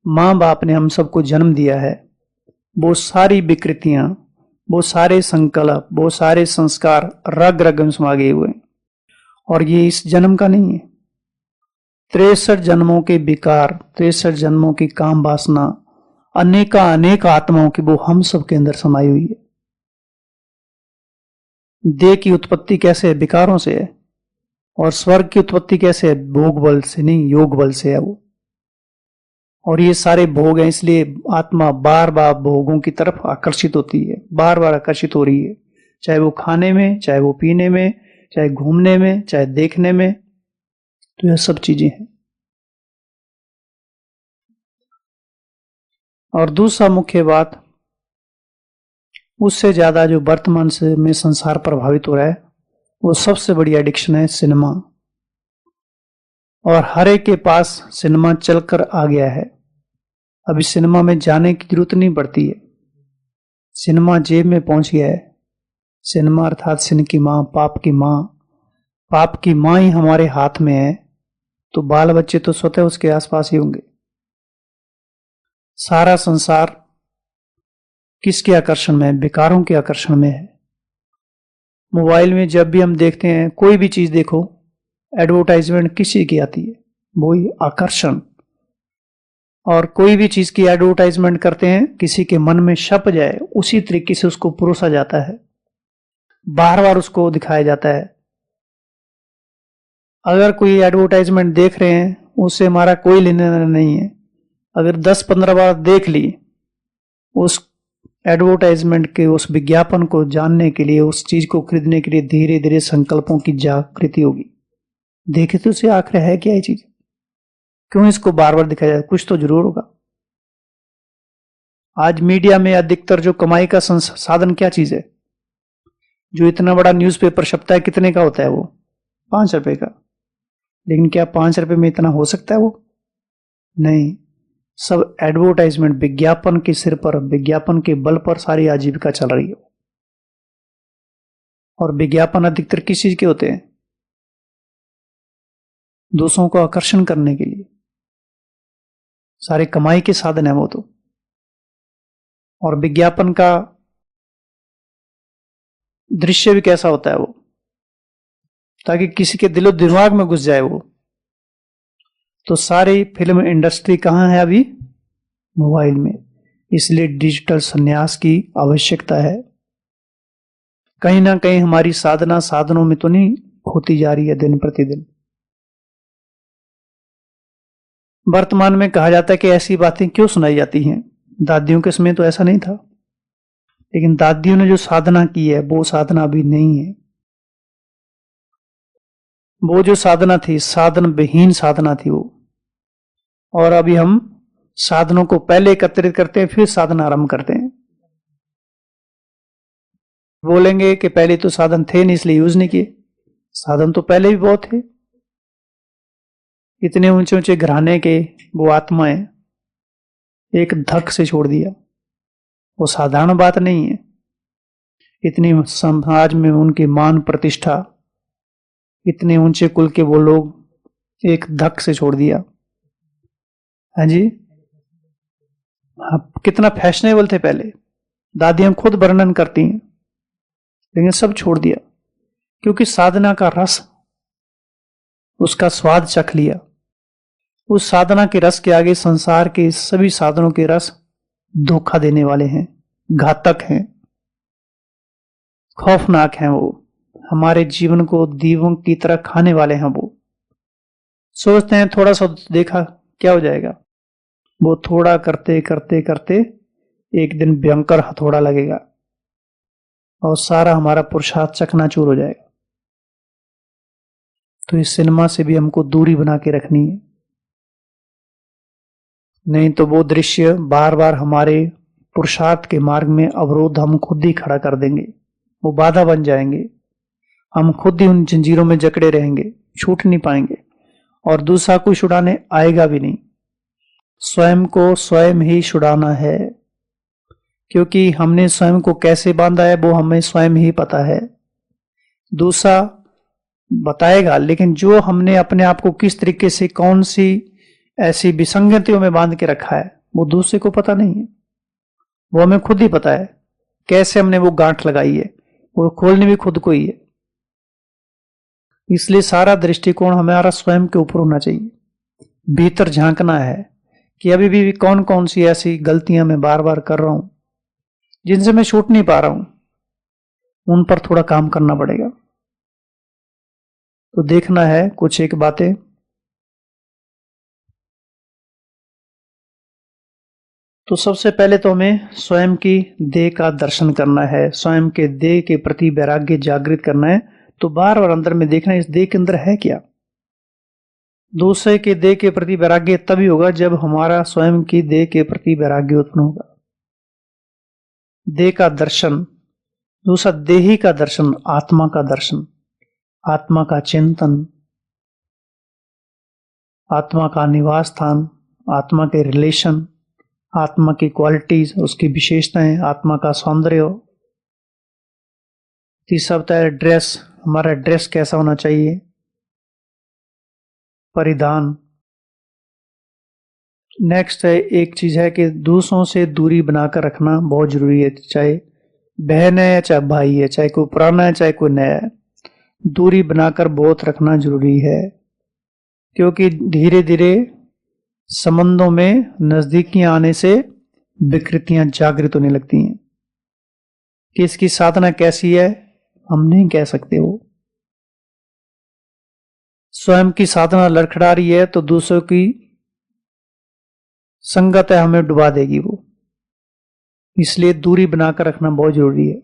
मां बाप ने हम सबको जन्म दिया है, वो सारी विकृतियां, वो सारे संकल्प, वो सारे संस्कार रग रग में समा गए हुए हैं। और ये इस जन्म का नहीं है, 63 जन्मों के विकार, 63 जन्मों की काम वासना, अनेक आत्माओं की वो हम सब के अंदर समाई हुई है। देह की उत्पत्ति कैसे है? विकारों से है। और स्वर्ग की उत्पत्ति कैसे है? भोग बल से नहीं, योग बल से है वो। और ये सारे भोग हैं, इसलिए आत्मा बार बार भोगों की तरफ आकर्षित होती है, बार बार आकर्षित हो रही है, चाहे वो खाने में, चाहे वो पीने में, चाहे घूमने में, चाहे देखने में। तो यह सब चीजें हैं। और दूसरा मुख्य बात, उससे ज्यादा जो वर्तमान से में संसार प्रभावित हो रहा है, वो सबसे बड़ी एडिक्शन है सिनेमा। और हर एक के पास सिनेमा चलकर आ गया है। अभी सिनेमा में जाने की जरूरत नहीं पड़ती है, सिनेमा जेब में पहुंच गया है। सिनेमा अर्थात सिन की माँ, पाप की माँ, पाप की माँ ही हमारे हाथ में है, तो बाल बच्चे तो स्वतः उसके आसपास ही होंगे। सारा संसार किसके आकर्षण में है? विकारों के आकर्षण में है। मोबाइल में जब भी हम देखते हैं, कोई भी चीज देखो, एडवर्टाइजमेंट किसी की आती है? वही आकर्षण। और कोई भी चीज की एडवर्टाइजमेंट करते हैं, किसी के मन में छप जाए, उसी तरीके से उसको परोसा जाता है, बार बार उसको दिखाया जाता है। अगर कोई एडवर्टाइजमेंट देख रहे हैं, उससे हमारा कोई लेना देना नहीं है। अगर 10-15 बार देख ली, उस एडवर्टाइजमेंट के उस विज्ञापन को जानने के लिए, उस चीज को खरीदने के लिए धीरे धीरे संकल्पों की जागृति होगी। देखे तो उसे आखिर है क्या ये चीज, क्यों इसको बार बार दिखाया जाए? कुछ तो जरूर होगा। आज मीडिया में अधिकतर जो कमाई का साधन क्या चीज है? जो इतना बड़ा न्यूज़पेपर छपता है, कितने का होता है वो? 5 रुपए का। लेकिन क्या 5 रुपए में इतना हो सकता है वो? नहीं। सब एडवर्टाइजमेंट, विज्ञापन के सिर पर, विज्ञापन के बल पर सारी आजीविका चल रही है। और विज्ञापन अधिकतर किस चीज के होते हैं? दूसरों को आकर्षण करने के लिए। सारे कमाई के साधन है वो तो। और विज्ञापन का दृश्य भी कैसा होता है वो, ताकि किसी के दिलो दिमाग में घुस जाए वो। तो सारी फिल्म इंडस्ट्री कहां है अभी? मोबाइल में। इसलिए डिजिटल संन्यास की आवश्यकता है। कहीं ना कहीं हमारी साधना साधनों में तो नहीं होती जा रही है दिन प्रतिदिन। वर्तमान में कहा जाता है कि ऐसी बातें क्यों सुनाई जाती हैं, दादियों के समय तो ऐसा नहीं था। लेकिन दादियों ने जो साधना की है वो साधना अभी नहीं है। वो जो साधना थी साधन विहीन साधना थी वो। और अभी हम साधनों को पहले एकत्रित करते हैं फिर साधना आरंभ करते हैं। बोलेंगे कि पहले तो साधन थे नहीं इसलिए यूज नहीं किए। साधन तो पहले भी बहुत थे। इतने ऊंचे ऊंचे घराने के वो आत्माएं एक धक से छोड़ दिया, वो साधारण बात नहीं है। इतनी समाज में उनकी मान प्रतिष्ठा, इतने ऊंचे कुल के वो लोग एक धक से छोड़ दिया। हाँ जी, हाँ, कितना फैशनेबल थे पहले, दादी हम खुद वर्णन करती हैं। लेकिन सब छोड़ दिया क्योंकि साधना का रस, उसका स्वाद चख लिया। उस साधना के रस के आगे संसार के सभी साधनों के रस धोखा देने वाले हैं, घातक हैं, खौफनाक हैं। वो हमारे जीवन को दीवों की तरह खाने वाले हैं। वो सोचते हैं थोड़ा सा देखा क्या हो जाएगा, वो थोड़ा करते करते करते एक दिन भयंकर हथौड़ा लगेगा और सारा हमारा पुरुषार्थ चकनाचूर हो जाएगा। तो इस सिनेमा से भी हमको दूरी बना के रखनी है, नहीं तो वो दृश्य बार बार हमारे पुरुषार्थ के मार्ग में अवरोध हम खुद ही खड़ा कर देंगे, वो बाधा बन जाएंगे। हम खुद ही उन जंजीरों में जकड़े रहेंगे, छूट नहीं पाएंगे और दूसरा कोई छुड़ाने आएगा भी नहीं। स्वयं को स्वयं ही छुड़ाना है, क्योंकि हमने स्वयं को कैसे बांधा है वो हमें स्वयं ही पता है। दूसरा बताएगा, लेकिन जो हमने अपने आप को किस तरीके से कौन सी ऐसी विसंगतियों में बांध के रखा है वो दूसरे को पता नहीं है, वो हमें खुद ही पता है। कैसे हमने वो गांठ लगाई है वो खोलनी भी खुद को ही है। इसलिए सारा दृष्टिकोण हमारा स्वयं के ऊपर होना चाहिए। भीतर झांकना है कि अभी भी कौन कौन सी ऐसी गलतियां मैं बार बार कर रहा हूं जिनसे मैं छूट नहीं पा रहा हूं, उन पर थोड़ा काम करना पड़ेगा। तो देखना है कुछ एक बातें। तो सबसे पहले तो हमें स्वयं की देह का दर्शन करना है, स्वयं के देह के प्रति वैराग्य जागृत करना है। तो बार बार अंदर में देखना है इस देह के अंदर है क्या। दूसरे के देह के प्रति वैराग्य तभी होगा जब हमारा स्वयं की देह के प्रति वैराग्य उत्पन्न होगा। देह का दर्शन, दूसरा देही का दर्शन, आत्मा का दर्शन, आत्मा का चिंतन, आत्मा का निवास स्थान, आत्मा के रिलेशन, आत्मा की क्वालिटीज, उसकी विशेषताएं, आत्मा का सौंदर्य। तीसरा होता है ड्रेस, हमारा ड्रेस कैसा होना चाहिए, परिधान। नेक्स्ट है एक चीज है कि दूसरों से दूरी बनाकर रखना बहुत जरूरी है। चाहे बहन है या चाहे भाई है, चाहे कोई पुराना है चाहे कोई नया है, दूरी बनाकर बहुत रखना जरूरी है। क्योंकि धीरे धीरे संबंधों में नजदीकियां आने से विकृतियां जागृत होने लगती हैं। कि इसकी साधना कैसी है हम नहीं कह सकते। वो स्वयं की साधना लड़खड़ा रही है तो दूसरों की संगत है हमें डुबा देगी वो। इसलिए दूरी बनाकर रखना बहुत जरूरी है।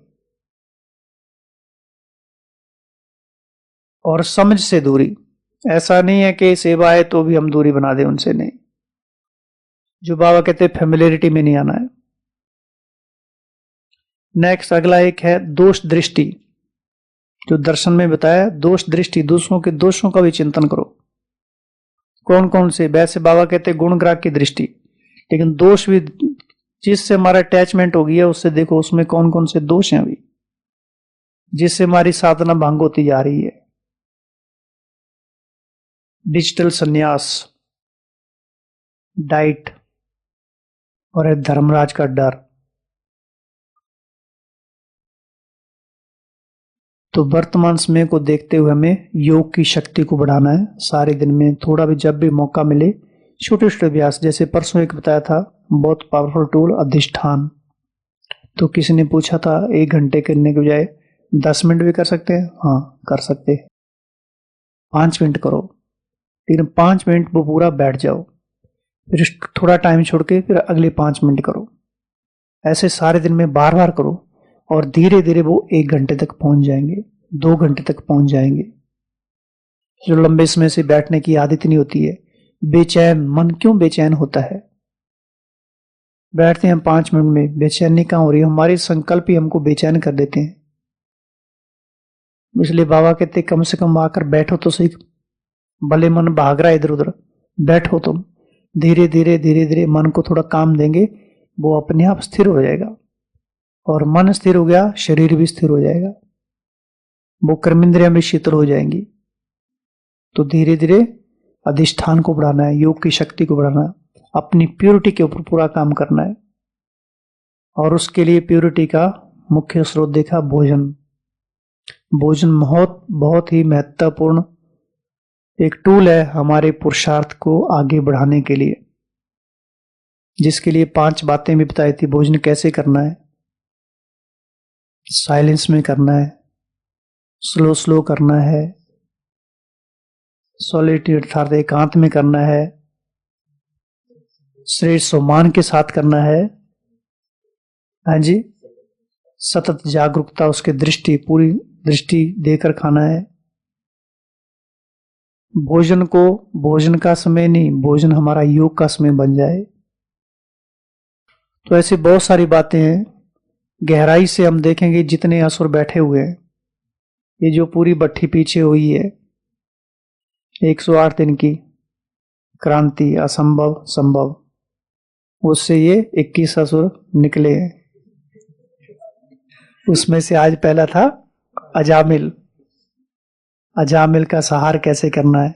और समझ से दूरी, ऐसा नहीं है कि सेवा है तो भी हम दूरी बना दें उनसे, नहीं। जो बाबा कहते हैं फेमिलियरिटी में नहीं आना है। नेक्स्ट अगला एक है दोष दृष्टि, जो दर्शन में बताया दोष दृष्टि, दूसरों के दोषों का भी चिंतन करो। कौन कौन से, वैसे बाबा कहते हैं गुण ग्राह की दृष्टि, लेकिन दोष भी जिससे हमारा अटैचमेंट हो गया उससे देखो उसमें कौन कौन से दोष हैं अभी, जिससे हमारी साधना भंग होती जा रही है। डिजिटल संन्यास, डाइट और है धर्मराज का डर। तो वर्तमान समय को देखते हुए हमें योग की शक्ति को बढ़ाना है। सारे दिन में थोड़ा भी जब भी मौका मिले छोटे छोटे अभ्यास, जैसे परसों एक बताया था बहुत पावरफुल टूल अधिष्ठान। तो किसी ने पूछा था 1 घंटे करने के बजाय 10 मिनट भी कर सकते हैं? हाँ कर सकते हैं। 5 मिनट करो, लेकिन 5 मिनट वो पूरा बैठ जाओ, फिर थोड़ा टाइम छोड़ के फिर अगले 5 मिनट करो। ऐसे सारे दिन में बार बार करो और धीरे धीरे वो 1 घंटे तक पहुंच जाएंगे, 2 घंटे तक पहुंच जाएंगे। जो लंबे समय से बैठने की आदत नहीं होती है, बेचैन मन क्यों बेचैन होता है? बैठते हैं 5 मिनट में, बेचैनी कहाँ हो रही है? हमारे संकल्प ही हमको बेचैन कर देते हैं। इसलिए बाबा कहते कम से कम आकर बैठो तो सही, भले मन भाग रहा है इधर उधर, बैठो तुम। धीरे धीरे धीरे धीरे मन को थोड़ा काम देंगे, वो अपने आप स्थिर हो जाएगा। और मन स्थिर हो गया, शरीर भी स्थिर हो जाएगा, वो कर्मेंद्रियां भी शीतल हो जाएंगी। तो धीरे धीरे अधिष्ठान को बढ़ाना है, योग की शक्ति को बढ़ाना है, अपनी प्योरिटी के ऊपर पूरा काम करना है। और उसके लिए प्योरिटी का मुख्य स्रोत देखा भोजन। भोजन बहुत बहुत ही महत्वपूर्ण एक टूल है हमारे पुरुषार्थ को आगे बढ़ाने के लिए, जिसके लिए 5 बातें भी बताई थी। भोजन कैसे करना है, साइलेंस में करना है, स्लो स्लो करना है, सॉलिट्यूड अर्थात एकांत में करना है, श्रेष्ठ सम्मान के साथ करना है। हाँ जी, सतत जागरूकता, उसके दृष्टि, पूरी दृष्टि देकर खाना है। भोजन को भोजन का समय नहीं, भोजन हमारा योग का समय बन जाए। तो ऐसी बहुत सारी बातें हैं, गहराई से हम देखेंगे जितने असुर बैठे हुए हैं। ये जो पूरी भट्ठी पीछे हुई है 108 दिन की क्रांति, असंभव संभव, उससे ये 21 असुर निकले हैं। उसमें से आज पहला था अजामिल। अजामिल का संहार कैसे करना है,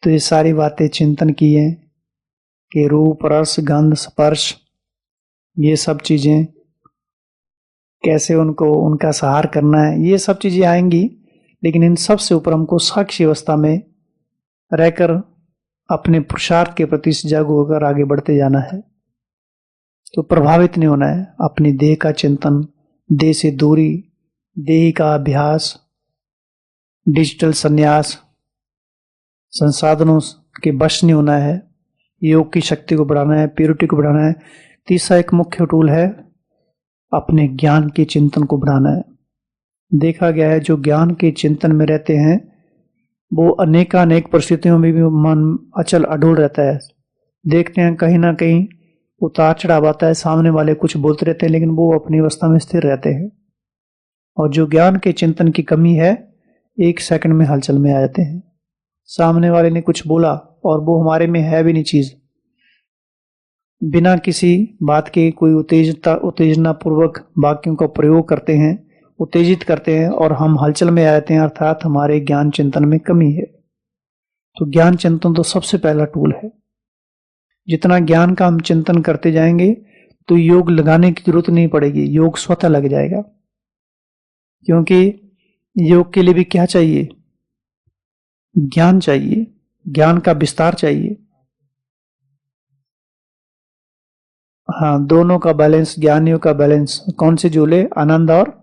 तो ये सारी बातें चिंतन की हैं कि रूप रस गंध स्पर्श ये सब चीजें कैसे उनका संहार करना है, ये सब चीजें आएंगी। लेकिन इन सब से ऊपर हमको साक्षी अवस्था में रहकर अपने पुरुषार्थ के प्रति सजग होकर आगे बढ़ते जाना है। तो प्रभावित नहीं होना है, अपनी देह का चिंतन, देह से दूरी, देह का अभ्यास, डिजिटल संन्यास, संसाधनों के वश नहीं होना है, योग की शक्ति को बढ़ाना है, प्योरिटी को बढ़ाना है। तीसरा एक मुख्य टूल है अपने ज्ञान के चिंतन को बढ़ाना है। देखा गया है जो ज्ञान के चिंतन में रहते हैं वो अनेकानेक परिस्थितियों में भी मन अचल अडोल रहता है। देखते हैं कहीं ना कहीं उतार चढ़ाव आता है, सामने वाले कुछ बोलते रहते हैं लेकिन वो अपनी अवस्था में स्थिर रहते हैं। और जो ज्ञान के चिंतन की कमी है 1 सेकंड में हलचल में आ जाते हैं। सामने वाले ने कुछ बोला और वो हमारे में है भी नहीं चीज, बिना किसी बात के कोई उत्तेजना पूर्वक वाक्यों का प्रयोग करते हैं, उत्तेजित करते हैं और हम हलचल में आ जाते हैं, अर्थात हमारे ज्ञान चिंतन में कमी है। तो ज्ञान चिंतन तो सबसे पहला टूल है। जितना ज्ञान का हम चिंतन करते जाएंगे तो योग लगाने की जरूरत नहीं पड़ेगी, योग स्वतः लग जाएगा। क्योंकि योग के लिए भी क्या चाहिए? ज्ञान चाहिए, ज्ञान का विस्तार चाहिए। हाँ, दोनों का बैलेंस, ज्ञान योग का बैलेंस। कौन से झूले? आनंद और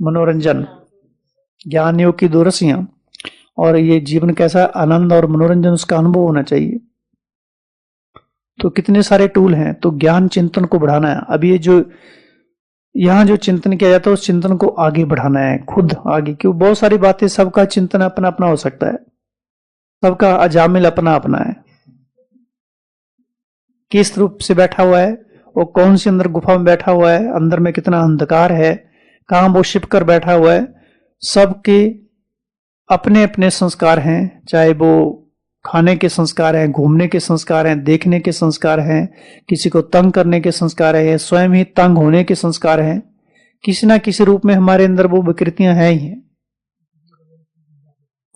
मनोरंजन। ज्ञान योग की 2 रस्सियां, और ये जीवन कैसा? आनंद और मनोरंजन, उसका अनुभव होना चाहिए। तो कितने सारे टूल हैं। तो ज्ञान चिंतन को बढ़ाना है। अब ये जो यहाँ जो चिंतन किया जाता है उस चिंतन को आगे बढ़ाना है, खुद आगे। क्यों? बहुत सारी बातें, सबका चिंतन अपना अपना हो सकता है, सबका अजामिल अपना अपना है। किस रूप से बैठा हुआ है, वो कौन सी अंदर गुफा में बैठा हुआ है, अंदर में कितना अंधकार है, कहाँ वो छिप कर बैठा हुआ है, सबके अपने अपने संस्कार हैं। चाहे वो खाने के संस्कार हैं, घूमने के संस्कार हैं, देखने के संस्कार हैं, किसी को तंग करने के संस्कार है, स्वयं ही तंग होने के संस्कार हैं। किसी ना किसी रूप में हमारे अंदर वो विकृतियां हैं ही हैं,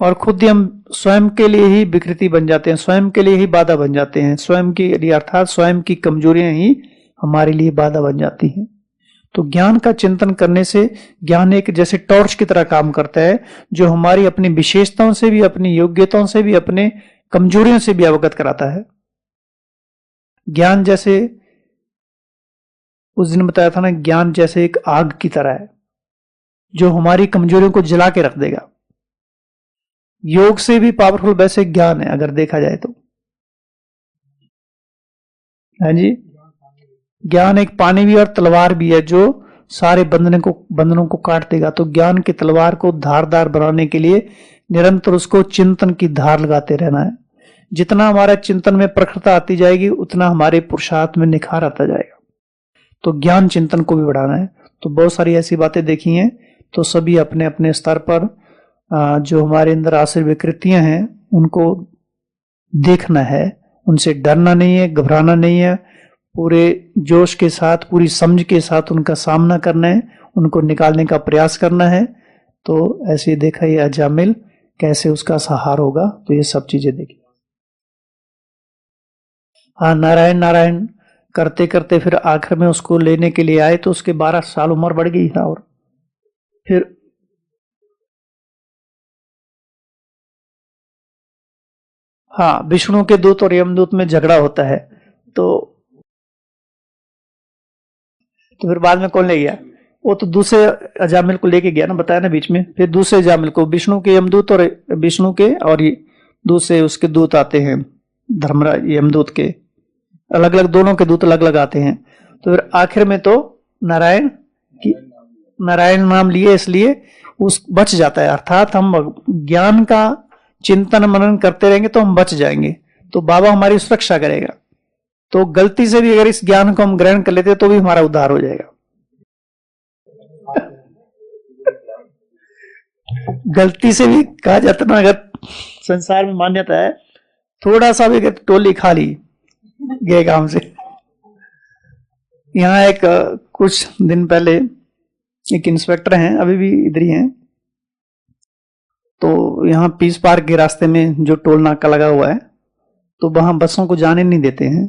और खुद ही हम स्वयं के लिए ही विकृति बन जाते हैं, स्वयं के लिए ही बाधा बन जाते हैं, स्वयं के लिए, अर्थात स्वयं की कमजोरियां ही हमारे लिए बाधा बन जाती हैं। तो ज्ञान का चिंतन करने से ज्ञान एक जैसे टॉर्च की तरह काम करता है, जो हमारी अपनी विशेषताओं से भी, अपनी योग्यताओं से भी, अपने कमजोरियों से भी अवगत कराता है। ज्ञान जैसे उस दिन बताया था ना, ज्ञान जैसे एक आग की तरह है जो हमारी कमजोरियों को जला के रख देगा। योग से भी पावरफुल वैसे ज्ञान है अगर देखा जाए तो। हाँ जी, ज्ञान एक पानी भी और तलवार भी है जो सारे बंधनों को काट देगा। तो ज्ञान की तलवार को धारदार बनाने के लिए निरंतर उसको चिंतन की धार लगाते रहना है। जितना हमारा चिंतन में प्रखरता आती जाएगी उतना हमारे पुरुषार्थ में निखार आता जाएगा। तो ज्ञान चिंतन को भी बढ़ाना है। तो बहुत सारी ऐसी बातें देखी हैं। तो सभी अपने अपने स्तर पर जो हमारे अंदर आश्चर्य विकृतियां हैं उनको देखना है, उनसे डरना नहीं है, घबराना नहीं है, पूरे जोश के साथ, पूरी समझ के साथ उनका सामना करना है, उनको निकालने का प्रयास करना है। तो ऐसे देखा ये अजामिल कैसे उसका सहार होगा। तो ये सब चीजें देखी। हाँ, नारायण नारायण करते करते फिर आखिर में उसको लेने के लिए आए तो उसके 12 साल उम्र बढ़ गई था। और फिर हाँ, विष्णु के दूत और यमदूत में झगड़ा होता है। तो फिर बाद में कौन ले गया? वो तो दूसरे अजामिल को लेके गया ना, बताया ना बीच में। फिर दूसरे अजामिल को विष्णु के यमदूत और विष्णु के और दूसरे उसके दूत आते हैं, धर्मराज यमदूत के अलग अलग, दोनों के दूत अलग अलग आते हैं। तो फिर आखिर में तो नारायण नाम लिए इसलिए उस बच जाता है। अर्थात हम ज्ञान का चिंतन मनन करते रहेंगे तो हम बच जाएंगे। तो बाबा हमारी सुरक्षा करेगा। तो गलती से भी अगर इस ज्ञान को हम ग्रहण कर लेते हैं तो भी हमारा उद्धार हो जाएगा। गलती से भी कहा जाता ना, अगर संसार में मान्यता है थोड़ा सा भी अगर टोली खा ली गए काम से। यहाँ एक कुछ दिन पहले एक इंस्पेक्टर हैं, अभी भी इधर ही हैं। तो यहाँ पीस पार्क के रास्ते में जो टोल नाका लगा हुआ है तो वहां बसों को जाने नहीं देते हैं।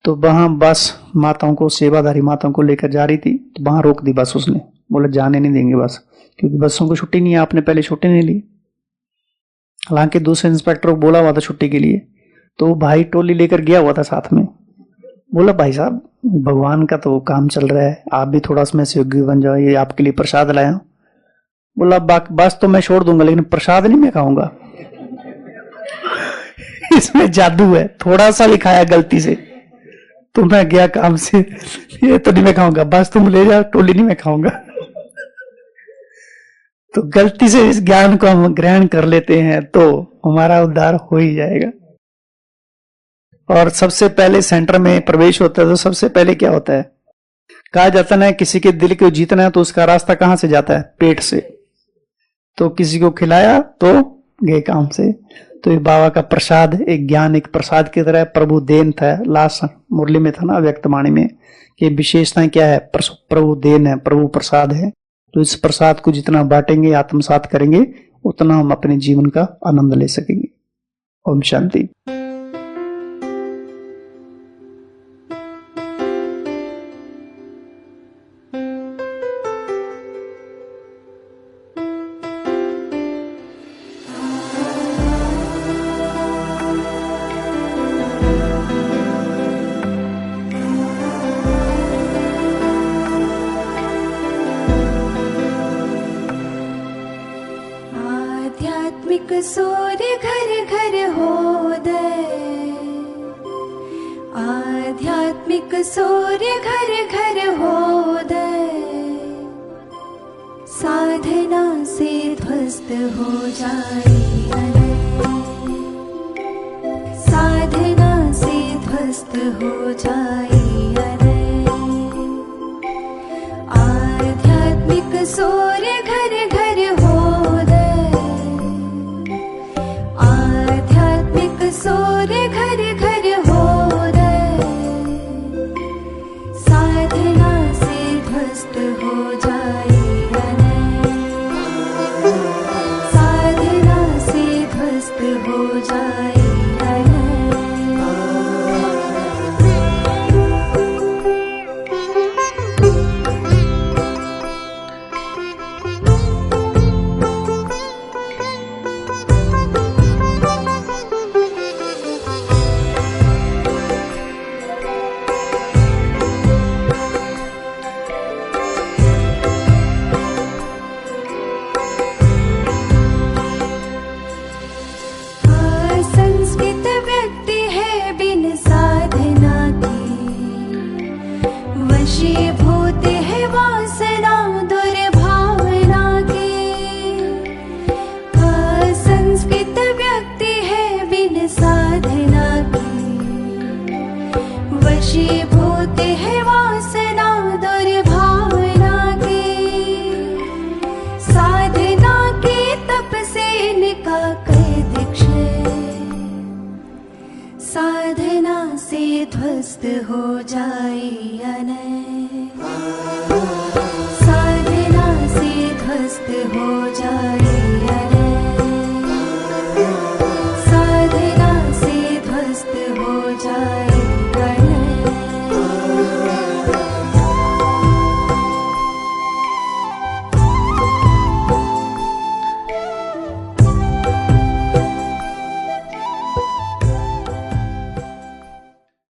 तो वहां बस माताओं को, सेवाधारी माताओं को लेकर जा रही थी तो वहां रोक दी बस उसने, बोला जाने नहीं देंगे बस, क्योंकि बसों को छुट्टी नहीं है, आपने पहले छुट्टी नहीं ली। हालांकि दूसरे इंस्पेक्टर को बोला हुआ था छुट्टी के लिए। तो भाई टोली लेकर गया हुआ था साथ में, बोला भाई साहब भगवान का तो काम चल रहा है, आप भी थोड़ा सा सहयोगी बन जाओ, ये आपके लिए प्रसाद लाया हूं। बोला बस तो मैं छोड़ दूंगा लेकिन प्रसाद नहीं मैं खाऊंगा। इसमें जादू है, थोड़ा सा भी खाया गलती से तो मैं गया काम से, ये तो नहीं मैं खाऊंगा, बस तुम ले जाओ, टोली नहीं मैं खाऊंगा। तो गलती से इस ज्ञान को हम ग्रहण कर लेते हैं तो हमारा उद्धार हो ही जाएगा। और सबसे पहले सेंटर में प्रवेश होता है तो सबसे पहले क्या होता है, कहा जाता है किसी के दिल को जीतना है तो उसका रास्ता कहां से जाता है? पेट से। तो किसी को खिलाया तो गए काम से। तो ये बाबा का प्रसाद, एक ज्ञान एक प्रसाद की तरह प्रभु देन था। लास्ट मुरली में था ना व्यक्त वाणी में कि विशेषताएं क्या है, प्रभु देन है, प्रभु प्रसाद है। तो इस प्रसाद को जितना बांटेंगे, आत्मसात करेंगे, उतना हम अपने जीवन का आनंद ले सकेंगे। ओम शांति। आध्यात्मिक सूर्य घर घर होदय, आध्यात्मिक सूर्य घर घर होदय, साधना से ध्वस्त हो जाए साधना से ध्वस्त हो जाए आध्यात्मिक सूर्य घर घर होदय, आध्यात्मिक सूर्य घर घर होदय, साधना से ध्वस्त हो जाए साधना से ध्वस्त हो जाए ध्वस्त हो जाए अनय, साधना से ध्वस्त हो